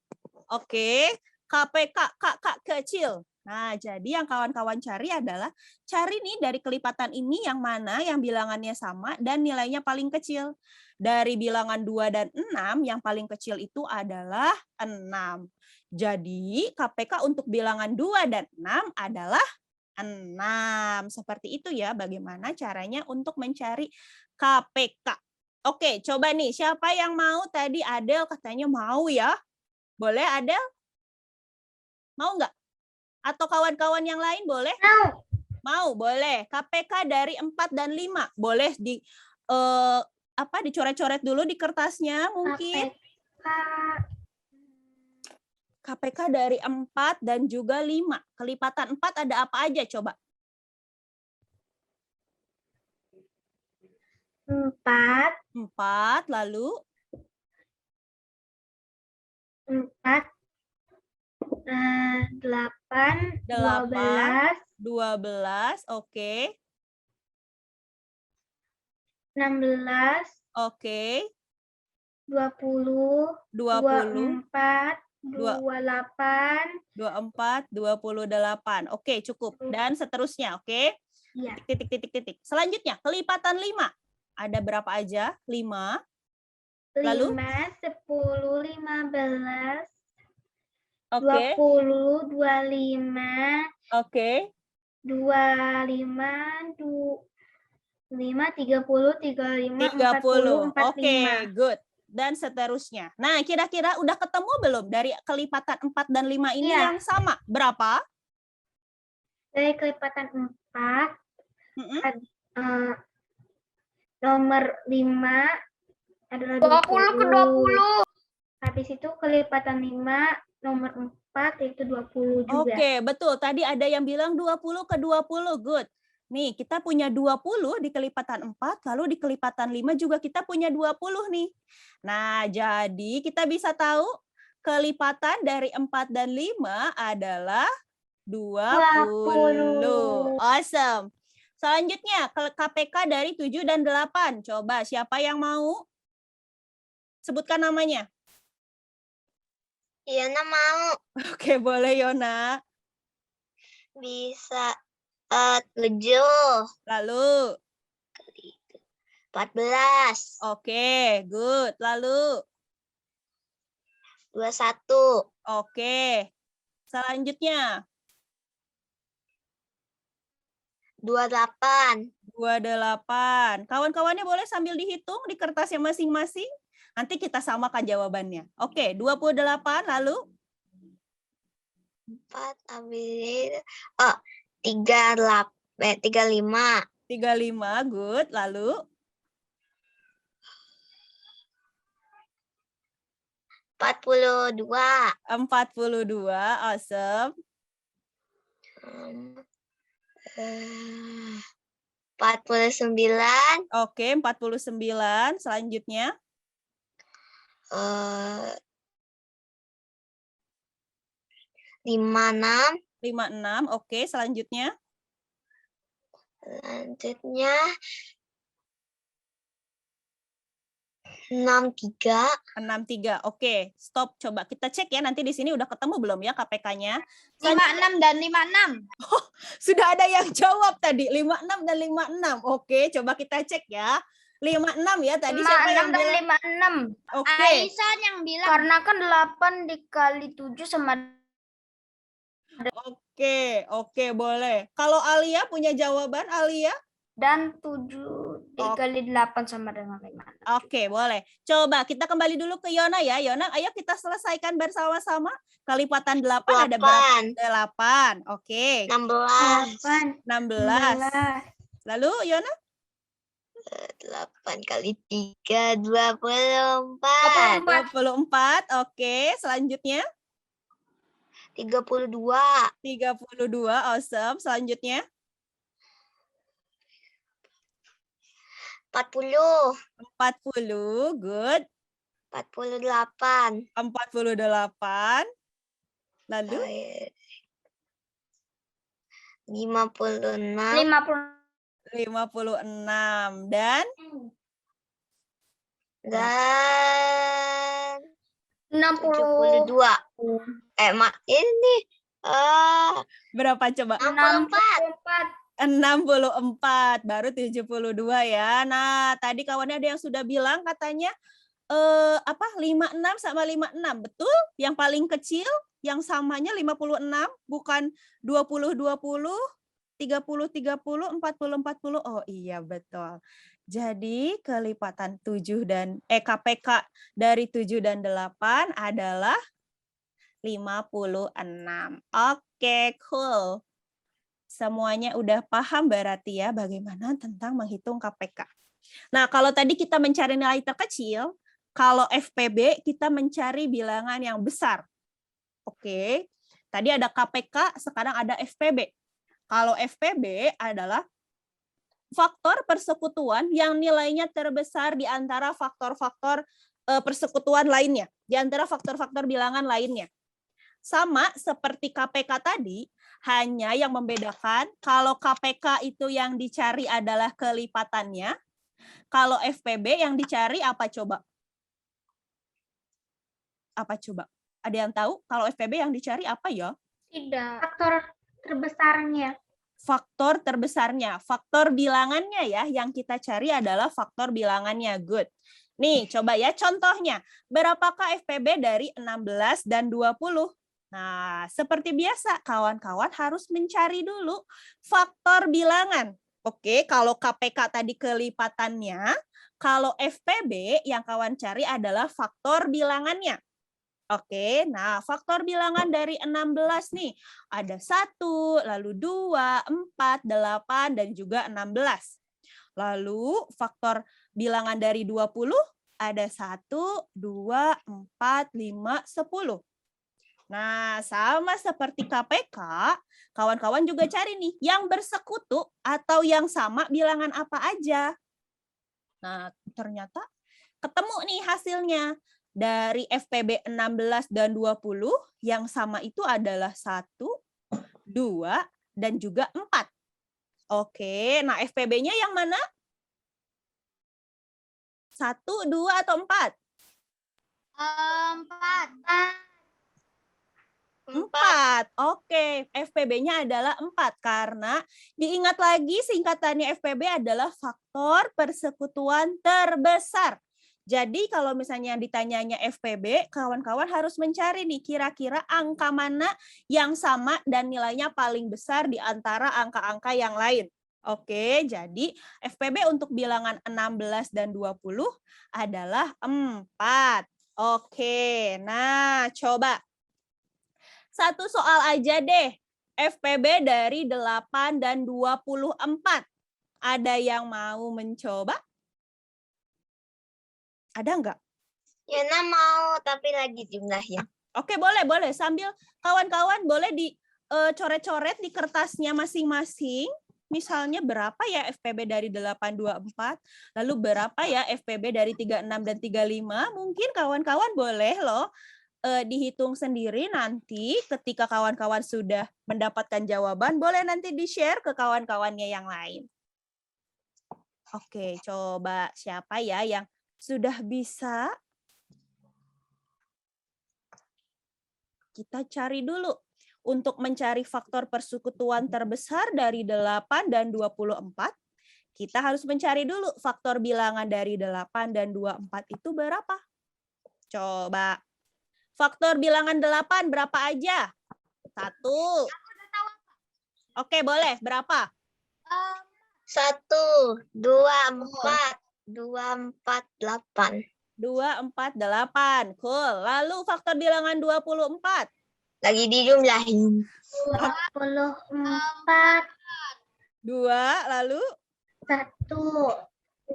Oke, KPK kakak kecil. Nah, jadi yang kawan-kawan cari adalah cari nih dari kelipatan ini yang mana yang bilangannya sama dan nilainya paling kecil. Dari bilangan 2 dan 6 yang paling kecil itu adalah 6. Jadi KPK untuk bilangan 2 dan 6 adalah 6. Seperti itu ya bagaimana caranya untuk mencari KPK. Oke, coba nih. Siapa yang mau tadi? Adel katanya mau ya. Boleh Adel? Mau nggak? Atau kawan-kawan yang lain boleh? Mau. Mau, boleh. KPK dari 4 dan 5. Boleh dicoret-coret dulu di kertasnya mungkin. KPK dari 4 dan juga 5. Kelipatan 4 ada apa aja coba? 4, lalu 4, 8, 12, oke. 16, Oke, 20, 20, 24, 28. 24, 28. Oke, cukup. Dan seterusnya, oke? Iya. Titik. Selanjutnya, kelipatan 5. Ada berapa aja? 5. Lalu? 5, 10, 15, Oke. 20, 25, Oke. 25, 30, 35, 30. 40, 45. Oke, good. Dan seterusnya. Nah, kira-kira udah ketemu belum dari kelipatan 4 dan 5 ini Iya. yang sama? Berapa? Dari kelipatan 4, Mm-mm. nomor 5 adalah 20 ke 20. Habis itu kelipatan 5, nomor 4 itu 20 juga. Oke, betul. Tadi ada yang bilang 20 ke 20. Good. Nih, kita punya 20 di kelipatan 4, lalu di kelipatan 5 juga kita punya 20 nih. Nah, jadi kita bisa tahu kelipatan dari 4 dan 5 adalah 20. Awesome. Selanjutnya, KPK dari 7 dan 8. Coba, siapa yang mau? Sebutkan namanya. Yona mau. Oke, boleh Yona. Bisa 7. Lalu? 14. Oke, good. Lalu? 21. Oke. Selanjutnya? 28. 28. Kawan-kawannya boleh sambil dihitung di kertasnya masing-masing. Nanti kita samakan jawabannya. Oke, 28 lalu? 4 ambil 35. 35, good. Lalu? 42. 42, awesome. 49. Oke, 49. Selanjutnya? 56. 56, oke. Selanjutnya? Selanjutnya 63. 63, oke. Stop, coba kita cek ya. Nanti di sini udah ketemu belum ya KPK-nya? 56 dan 56. Sudah ada yang jawab tadi, 56 dan 56. Oke, coba kita cek ya. 56 ya tadi siapa yang 56 dan bilang? 56. Oke. Aisyah yang bilang. Karena kan 8 dikali 7 sama. Oke, boleh. Kalau Alia punya jawaban, Alia? Dan 7 dikali 8 sama dengan 5. Oke, boleh. Coba kita kembali dulu ke Yona ya. Yona, ayo kita selesaikan bersama-sama. Kelipatan 8 ada berapa? 8. Oke. 16. 16. Lalu Yona? 8 kali 3, 24. 24. Oke, selanjutnya? 32. 32, awesome. Selanjutnya? 40. 40, good. 48. 48. Lalu? 56. 56. Dan? 72. Ini Berapa coba? 64. 64, baru 72 ya. Nah, tadi kawannya ada yang sudah bilang katanya 56 sama 56. Betul? Yang paling kecil yang samanya 56, bukan 20 20. 30, 30, 40, 40. Oh iya, betul. Jadi kelipatan KPK dari 7 dan 8 adalah 56. Oke, cool. Semuanya udah paham berarti ya bagaimana tentang menghitung KPK. Nah, kalau tadi kita mencari nilai terkecil, kalau FPB kita mencari bilangan yang besar. Oke, tadi ada KPK, sekarang ada FPB. Kalau FPB adalah faktor persekutuan yang nilainya terbesar di antara faktor-faktor persekutuan lainnya, di antara faktor-faktor bilangan lainnya. Sama seperti KPK tadi, hanya yang membedakan kalau KPK itu yang dicari adalah kelipatannya, kalau FPB yang dicari apa coba? Apa coba? Ada yang tahu kalau FPB yang dicari apa ya? Tidak. Faktor terbesarnya. Faktor terbesarnya, faktor bilangannya ya, yang kita cari adalah faktor bilangannya. Good. Nih, coba ya contohnya. Berapakah FPB dari 16 dan 20? Nah, seperti biasa, kawan-kawan harus mencari dulu faktor bilangan. Oke, kalau KPK tadi kelipatannya, kalau FPB yang kawan cari adalah faktor bilangannya. Oke, nah faktor bilangan dari 16 nih. Ada 1, lalu 2, 4, 8, dan juga 16. Lalu faktor bilangan dari 20 ada 1, 2, 4, 5, 10. Nah, sama seperti KPK, kawan-kawan juga cari nih yang bersekutu atau yang sama bilangan apa aja. Nah, ternyata ketemu nih hasilnya. Dari FPB 16 dan 20, yang sama itu adalah 1, 2, dan juga 4. Oke, nah FPB-nya yang mana? 1, 2, atau 4? 4. Oke, FPB-nya adalah 4 karena diingat lagi singkatannya FPB adalah faktor persekutuan terbesar. Jadi kalau misalnya ditanyanya FPB, kawan-kawan harus mencari nih kira-kira angka mana yang sama dan nilainya paling besar di antara angka-angka yang lain. Oke, jadi FPB untuk bilangan 16 dan 20 adalah 4. Oke, nah coba. Satu soal aja deh. FPB dari 8 dan 24. Ada yang mau mencoba? Ada nggak? Yana mau, tapi lagi jumlahnya. Oke, boleh. Sambil kawan-kawan boleh dicoret-coret di kertasnya masing-masing. Misalnya berapa ya FPB dari 824, lalu berapa ya FPB dari 36 dan 35. Mungkin kawan-kawan boleh loh dihitung sendiri nanti ketika kawan-kawan sudah mendapatkan jawaban, boleh nanti di-share ke kawan-kawannya yang lain. Oke, coba siapa ya yang sudah bisa? Kita cari dulu. Untuk mencari faktor persekutuan terbesar dari 8 dan 24, kita harus mencari dulu faktor bilangan dari 8 dan 24 itu berapa? Coba. Faktor bilangan 8 berapa aja? 1. Oke, boleh. Berapa? 1, 2, 4, 2, 4, 8. 2, 4, 8. Cool. Lalu faktor bilangan 24. Lagi dijumlahin. 24. 2, lalu? 1, 2,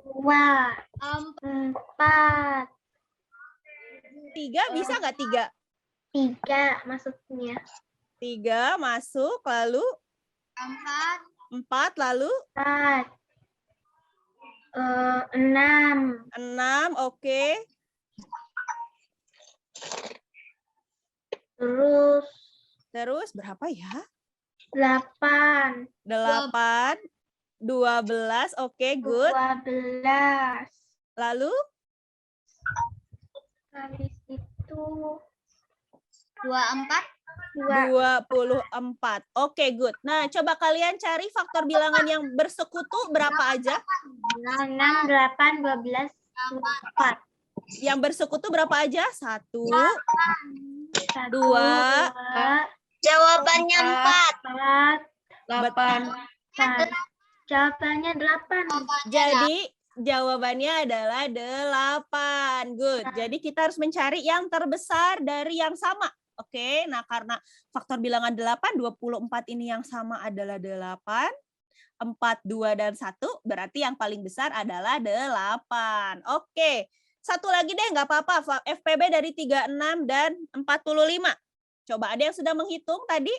4. 3, bisa nggak 3? 3 maksudnya. 3 masuk, lalu? 4, lalu? 4. 6. 6, oke. Terus berapa ya? 8. 8, 12, oke, good. 12. Lalu? Habis itu 24. Oke, good. Nah, coba kalian cari faktor bilangan yang bersekutu berapa aja? 6, 8, 12, 4. Yang bersekutu berapa aja? 1, 2. Jawabannya 4. 8. 8. Jawabannya 8. Jadi jawabannya adalah 8. Good. Jadi kita harus mencari yang terbesar dari yang sama. Oke, nah karena faktor bilangan 8, 24 ini yang sama adalah 8. 4, 2, dan 1, berarti yang paling besar adalah 8. Oke, satu lagi deh, nggak apa-apa. FPB dari 36 dan 45. Coba ada yang sudah menghitung tadi?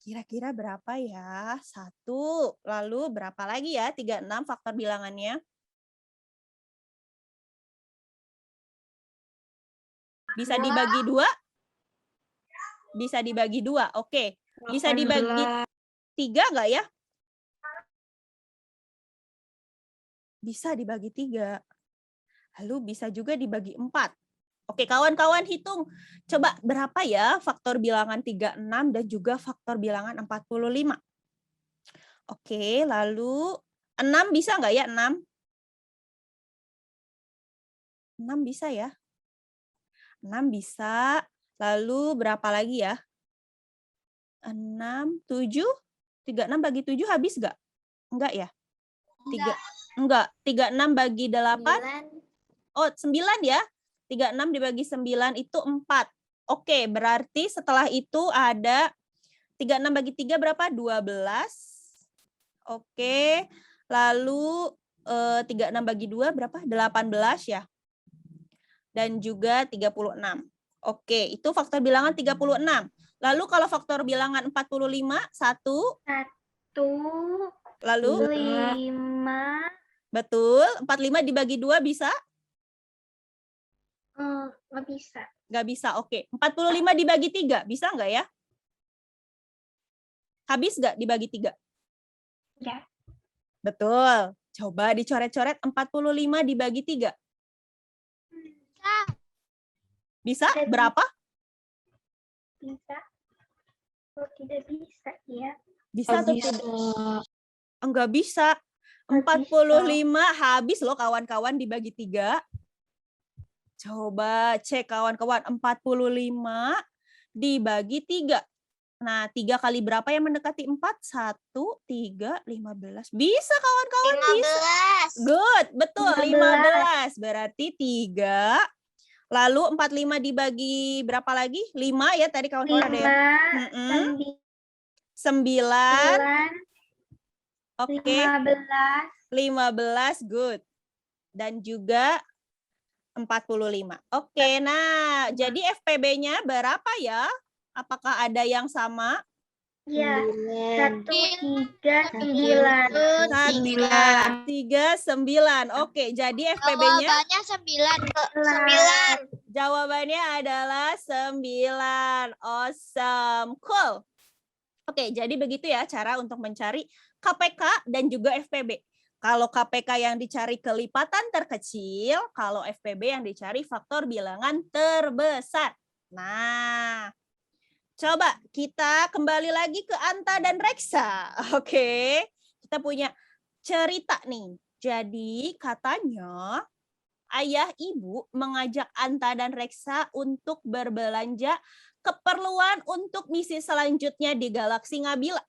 Kira-kira berapa ya? 1, lalu berapa lagi ya? 36 faktor bilangannya. Bisa dibagi 2? Bisa dibagi 2, oke. Bisa dibagi 3 nggak ya? Bisa dibagi 3. Lalu bisa juga dibagi 4. Oke, kawan-kawan hitung. Coba berapa ya faktor bilangan 36 dan juga faktor bilangan 45? Oke, lalu 6 bisa nggak ya? 6? 6 bisa ya? 6 bisa. Lalu berapa lagi ya? 6, 7? 36 bagi 7 habis nggak? Enggak ya? Enggak. 36 bagi 8? Oh, 9 ya? 36 dibagi 9 itu 4. Oke, berarti setelah itu ada 36 bagi 3 berapa? 12. Oke, lalu 36 bagi 2 berapa? 18 ya? Dan juga 36. Oke, itu faktor bilangan 36. Lalu kalau faktor bilangan 45, 1. 1. Lalu? 5. Betul, 45 dibagi 2 bisa? Nggak bisa. Nggak bisa, oke. 45 dibagi 3, bisa nggak ya? Habis nggak dibagi 3? Ya. Betul. Coba dicoret-coret 45 dibagi 3. Bisa? Berapa? Bisa. Oh, tidak bisa ya. Bisa atau tidak? Enggak bisa. 45 habis loh kawan-kawan dibagi 3. Coba cek kawan-kawan, 45 dibagi 3. Nah, 3 kali berapa yang mendekati 4? 1, 3, 15. Bisa kawan-kawan, bisa. 15. Good, betul. 15. 15. Berarti 3. Lalu 45 dibagi berapa lagi? 5 ya tadi kawan-kawan ada ya? 9. 9. Oke. 15, good. Dan juga 45. Oke, nah jadi FPB-nya berapa ya? Apakah ada yang sama? Ya, 1, 3, 9. 3, 9. Oke, jadi FPB-nya? Jawabannya 9. Jawabannya adalah 9. Awesome. Cool. Oke, jadi begitu ya cara untuk mencari KPK dan juga FPB. Kalau KPK yang dicari kelipatan terkecil, kalau FPB yang dicari faktor bilangan terbesar. Nah, coba kita kembali lagi ke Anta dan Reksa. Oke, kita punya cerita nih. Jadi katanya ayah ibu mengajak Anta dan Reksa untuk berbelanja keperluan untuk misi selanjutnya di Galaksi Ngabila.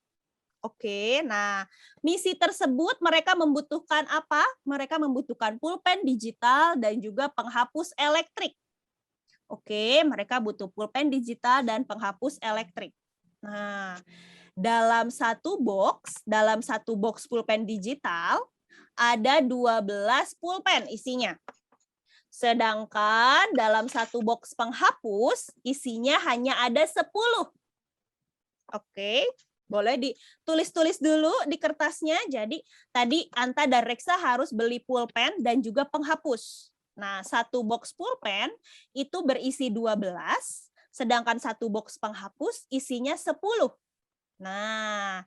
Oke, nah misi tersebut mereka membutuhkan apa? Mereka membutuhkan pulpen digital dan juga penghapus elektrik. Oke, mereka butuh pulpen digital dan penghapus elektrik. Nah, dalam satu box pulpen digital ada 12 pulpen isinya. Sedangkan dalam satu box penghapus isinya hanya ada 10. Oke. Boleh ditulis-tulis dulu di kertasnya. Jadi tadi Anta dan Reksa harus beli pulpen dan juga penghapus. Nah, satu box pulpen itu berisi 12, sedangkan satu box penghapus isinya 10. Nah,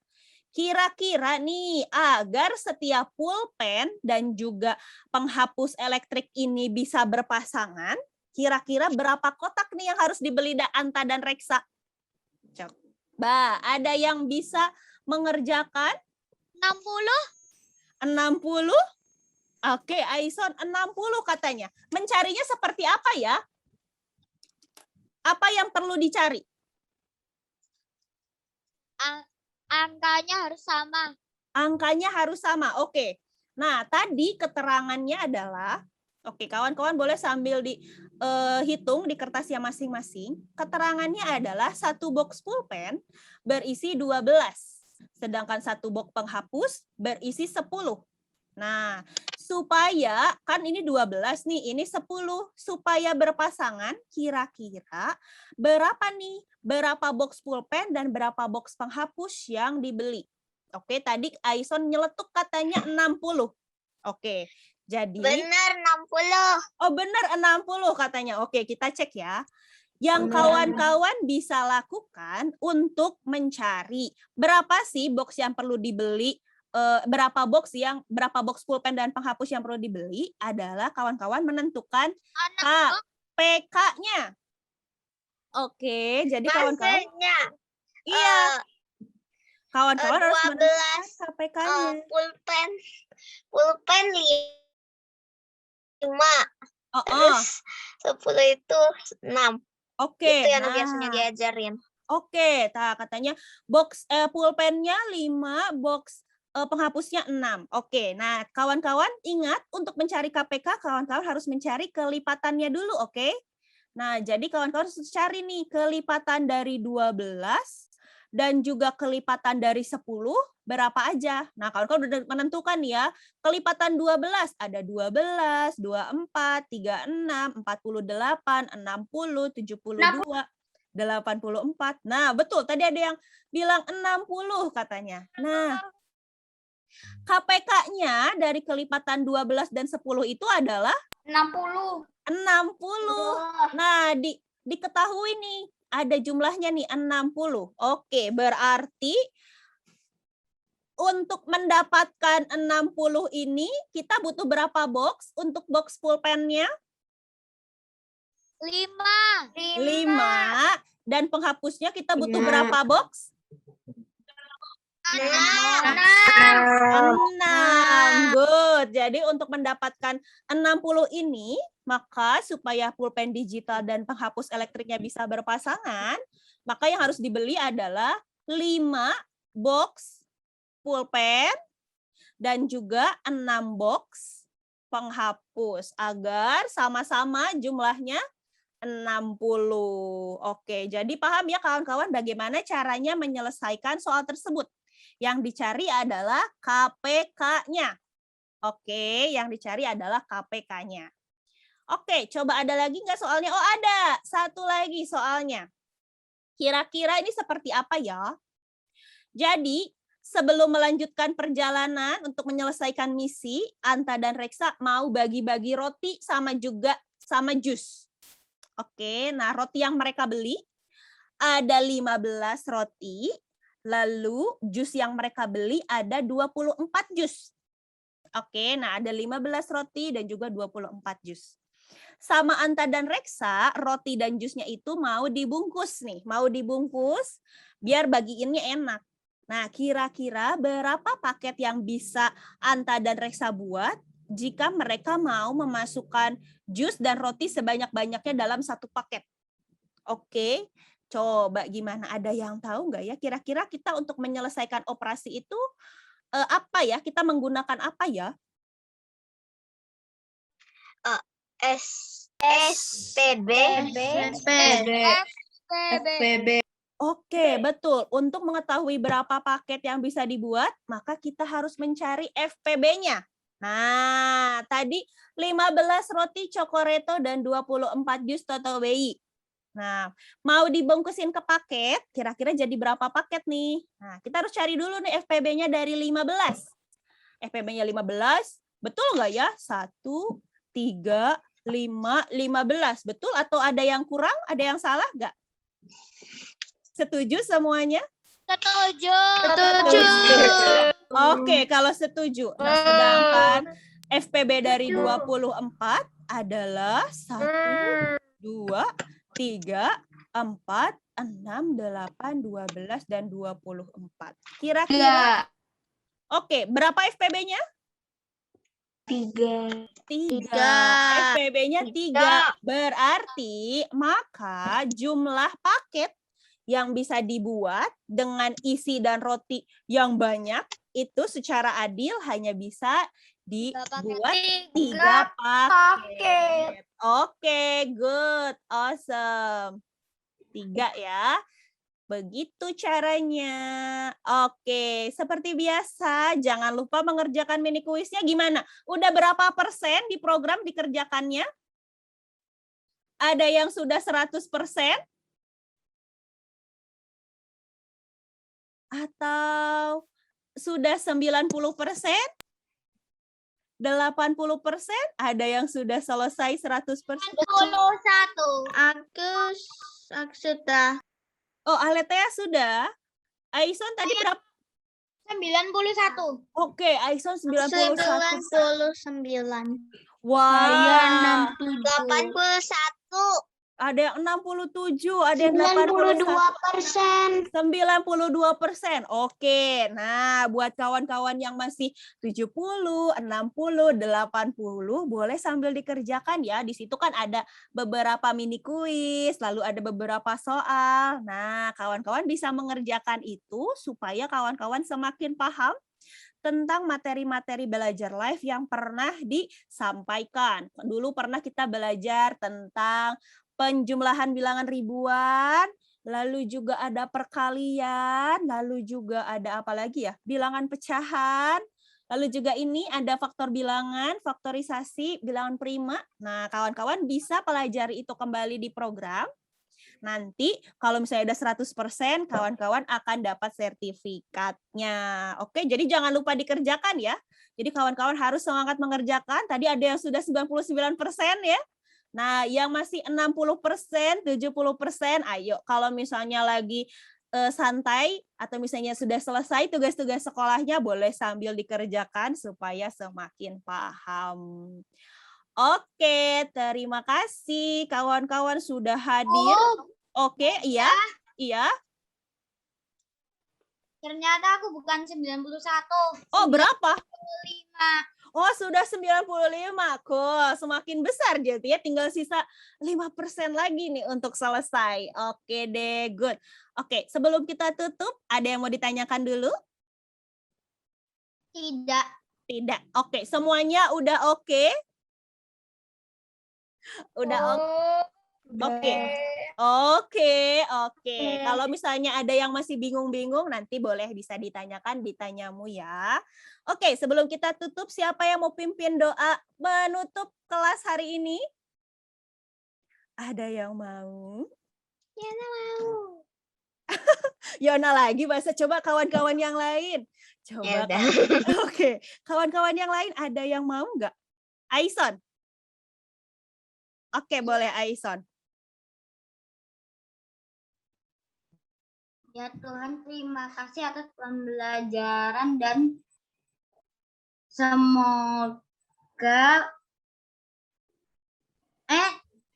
kira-kira nih agar setiap pulpen dan juga penghapus elektrik ini bisa berpasangan, kira-kira berapa kotak nih yang harus dibeli Anta dan Reksa? Ada yang bisa mengerjakan? 60. 60? Oke, Aison 60 katanya. Mencarinya seperti apa ya? Apa yang perlu dicari? Angkanya harus sama. Angkanya harus sama. Oke. Nah, tadi keterangannya adalah, oke, kawan-kawan boleh sambil hitung di kertasnya masing-masing. Keterangannya adalah satu box pulpen berisi 12. Sedangkan satu box penghapus berisi 10. Nah, supaya, kan ini 12 nih, ini 10. Supaya berpasangan, kira-kira berapa nih? Berapa box pulpen dan berapa box penghapus yang dibeli? Oke, tadi Aison nyeletuk katanya 60. Oke, jadi... Benar 60. Oh, benar 60 katanya. Oke, kita cek ya. Yang kawan-kawan bisa lakukan untuk mencari berapa sih box yang perlu dibeli, berapa box pulpen dan penghapus yang perlu dibeli adalah kawan-kawan menentukan KPK-nya. Oke, jadi kawan-kawan. Maksudnya Iya. Kawan-kawan harus 12 menentukan KPK-nya. pulpen 5. Oh, Terus 10 itu 6. Oke. Itu yang biasanya diajarin. Oke, katanya box pulpennya 5, box penghapusnya 6. Oke, nah kawan-kawan ingat untuk mencari KPK, kawan-kawan harus mencari kelipatannya dulu, oke? Nah, jadi kawan-kawan harus cari nih kelipatan dari 12 dan juga kelipatan dari 10 berapa aja. Nah, kawan-kawan udah menentukan ya, kelipatan 12 ada 12, 24, 36, 48, 60, 72, 84. Nah, betul. Tadi ada yang bilang 60 katanya. Nah, KPK-nya dari kelipatan 12 dan 10 itu adalah 60. 60. Nah, diketahui nih, ada jumlahnya nih 60. Oke, berarti untuk mendapatkan 60 ini kita butuh berapa box untuk box pulpennya? 5. 5. Dan penghapusnya kita butuh berapa box? 6. Good. Jadi untuk mendapatkan 60 ini, maka supaya pulpen digital dan penghapus elektriknya bisa berpasangan, maka yang harus dibeli adalah 5 box pulpen dan juga 6 box penghapus agar sama-sama jumlahnya 60. Oke, jadi paham ya kawan-kawan bagaimana caranya menyelesaikan soal tersebut. Yang dicari adalah KPK-nya. Oke, yang dicari adalah KPK-nya. Oke, coba ada lagi nggak soalnya? Oh, ada. Satu lagi soalnya. Kira-kira ini seperti apa ya? Jadi, sebelum melanjutkan perjalanan untuk menyelesaikan misi, Anta dan Reksa mau bagi-bagi roti sama jus. Oke, nah roti yang mereka beli ada 15 roti, lalu jus yang mereka beli ada 24 jus. Oke, nah ada 15 roti dan juga 24 jus. Sama Anta dan Reksa, roti dan jusnya itu mau dibungkus nih, mau dibungkus biar bagiinnya enak. Nah, kira-kira berapa paket yang bisa Anta dan Reksa buat jika mereka mau memasukkan jus dan roti sebanyak-banyaknya dalam satu paket? Oke, coba gimana? Ada yang tahu nggak ya? Kira-kira kita untuk menyelesaikan operasi itu apa ya? Kita menggunakan apa ya? SPB. Oke, betul. Untuk mengetahui berapa paket yang bisa dibuat, maka kita harus mencari FPB-nya. Nah, tadi 15 roti Chocoreto dan 24 jus Toto BI. Nah, mau dibungkusin ke paket, kira-kira jadi berapa paket nih? Nah, kita harus cari dulu nih FPB-nya dari 15. FPB-nya 15, betul nggak ya? 1, 3, 5, 15. Betul atau ada yang kurang? Ada yang salah nggak? Setuju semuanya? Setuju. Oke, kalau setuju. Nah, sedangkan FPB dari 24 adalah 1, 2, 3, 4, 6, 8, 12, dan 24. Kira-kira. Oke, berapa FPB-nya? 3. FPB-nya 3. Berarti maka jumlah paket yang bisa dibuat dengan isi dan roti yang banyak itu secara adil hanya bisa dibuat 3 paket. Oke, good, awesome. 3 ya. Begitu caranya. Oke, seperti biasa, jangan lupa mengerjakan mini kuisnya gimana? Udah berapa persen di program dikerjakannya? Ada yang sudah 100%? Atau sudah 90%? 80%? Ada yang sudah selesai 100%? 21. Aku sudah. Oh, Aletea sudah. Aison tadi berapa? 91. Oke, Aison 91. 99. Wah, 81. ada yang 67, ada yang 81. 92%. Oke. Nah, buat kawan-kawan yang masih 70, 60, 80, boleh sambil dikerjakan ya. Di situ kan ada beberapa mini kuis, lalu ada beberapa soal. Nah, kawan-kawan bisa mengerjakan itu supaya kawan-kawan semakin paham tentang materi-materi belajar live yang pernah disampaikan. Dulu pernah kita belajar tentang penjumlahan bilangan ribuan, lalu juga ada perkalian, lalu juga ada apa lagi ya? Bilangan pecahan, lalu juga ini ada faktor bilangan, faktorisasi, bilangan prima. Nah, kawan-kawan bisa pelajari itu kembali di program. Nanti kalau misalnya udah 100%, kawan-kawan akan dapat sertifikatnya. Oke, jadi jangan lupa dikerjakan ya. Jadi kawan-kawan harus semangat mengerjakan. Tadi ada yang sudah 99% ya. Nah, yang masih 60%, 70%, ayo kalau misalnya lagi santai atau misalnya sudah selesai tugas-tugas sekolahnya, boleh sambil dikerjakan supaya semakin paham. Oke, terima kasih kawan-kawan sudah hadir. Oke, iya. Iya. Ternyata aku bukan 91. Oh, berapa? 5. Oh, sudah 95. Cool, semakin besar jadi ya, tinggal sisa 5% lagi nih untuk selesai. Oke deh, good. Oke, sebelum kita tutup, ada yang mau ditanyakan dulu? Tidak. Tidak. Oke, semuanya udah oke? Udah oke. Oke. Kalau misalnya ada yang masih bingung-bingung, nanti boleh bisa ditanyakan di Tanyamu ya. Oke, sebelum kita tutup, siapa yang mau pimpin doa menutup kelas hari ini? Ada yang mau? Yana mau. Yona lagi, masa coba kawan-kawan yang lain. Ya Coba. udah. Oke, kawan-kawan yang lain ada yang mau nggak? Aison. Oke, boleh Aison. Ya Tuhan, terima kasih atas pembelajaran dan semoga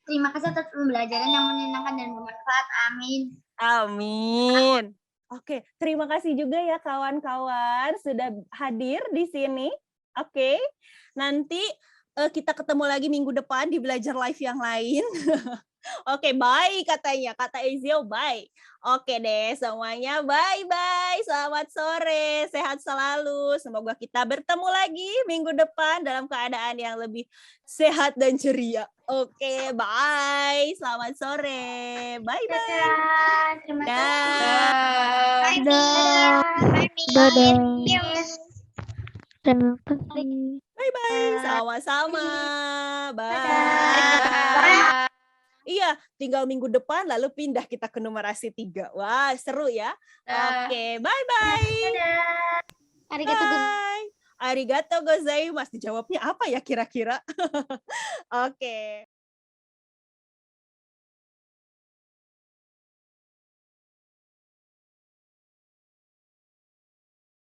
terima kasih atas pembelajaran yang menyenangkan dan bermanfaat. Amin. Amin. Oke, terima kasih juga ya kawan-kawan sudah hadir di sini. Oke, nanti kita ketemu lagi minggu depan di belajar live yang lain. Oke, bye katanya. Kata Ezio, bye. Oke deh, semuanya bye-bye. Selamat sore, sehat selalu. Semoga kita bertemu lagi minggu depan dalam keadaan yang lebih sehat dan ceria. Oke, bye. Selamat sore. Bye-bye. Terima Dah. Terima kasih. Bye-bye. Sama-sama. Bye. Iya, tinggal minggu depan lalu pindah kita ke numerasi 3. Wah, seru ya. Oke, bye-bye. Bye. Arigato gozaimasu. Dijawabnya apa ya kira-kira? Oke.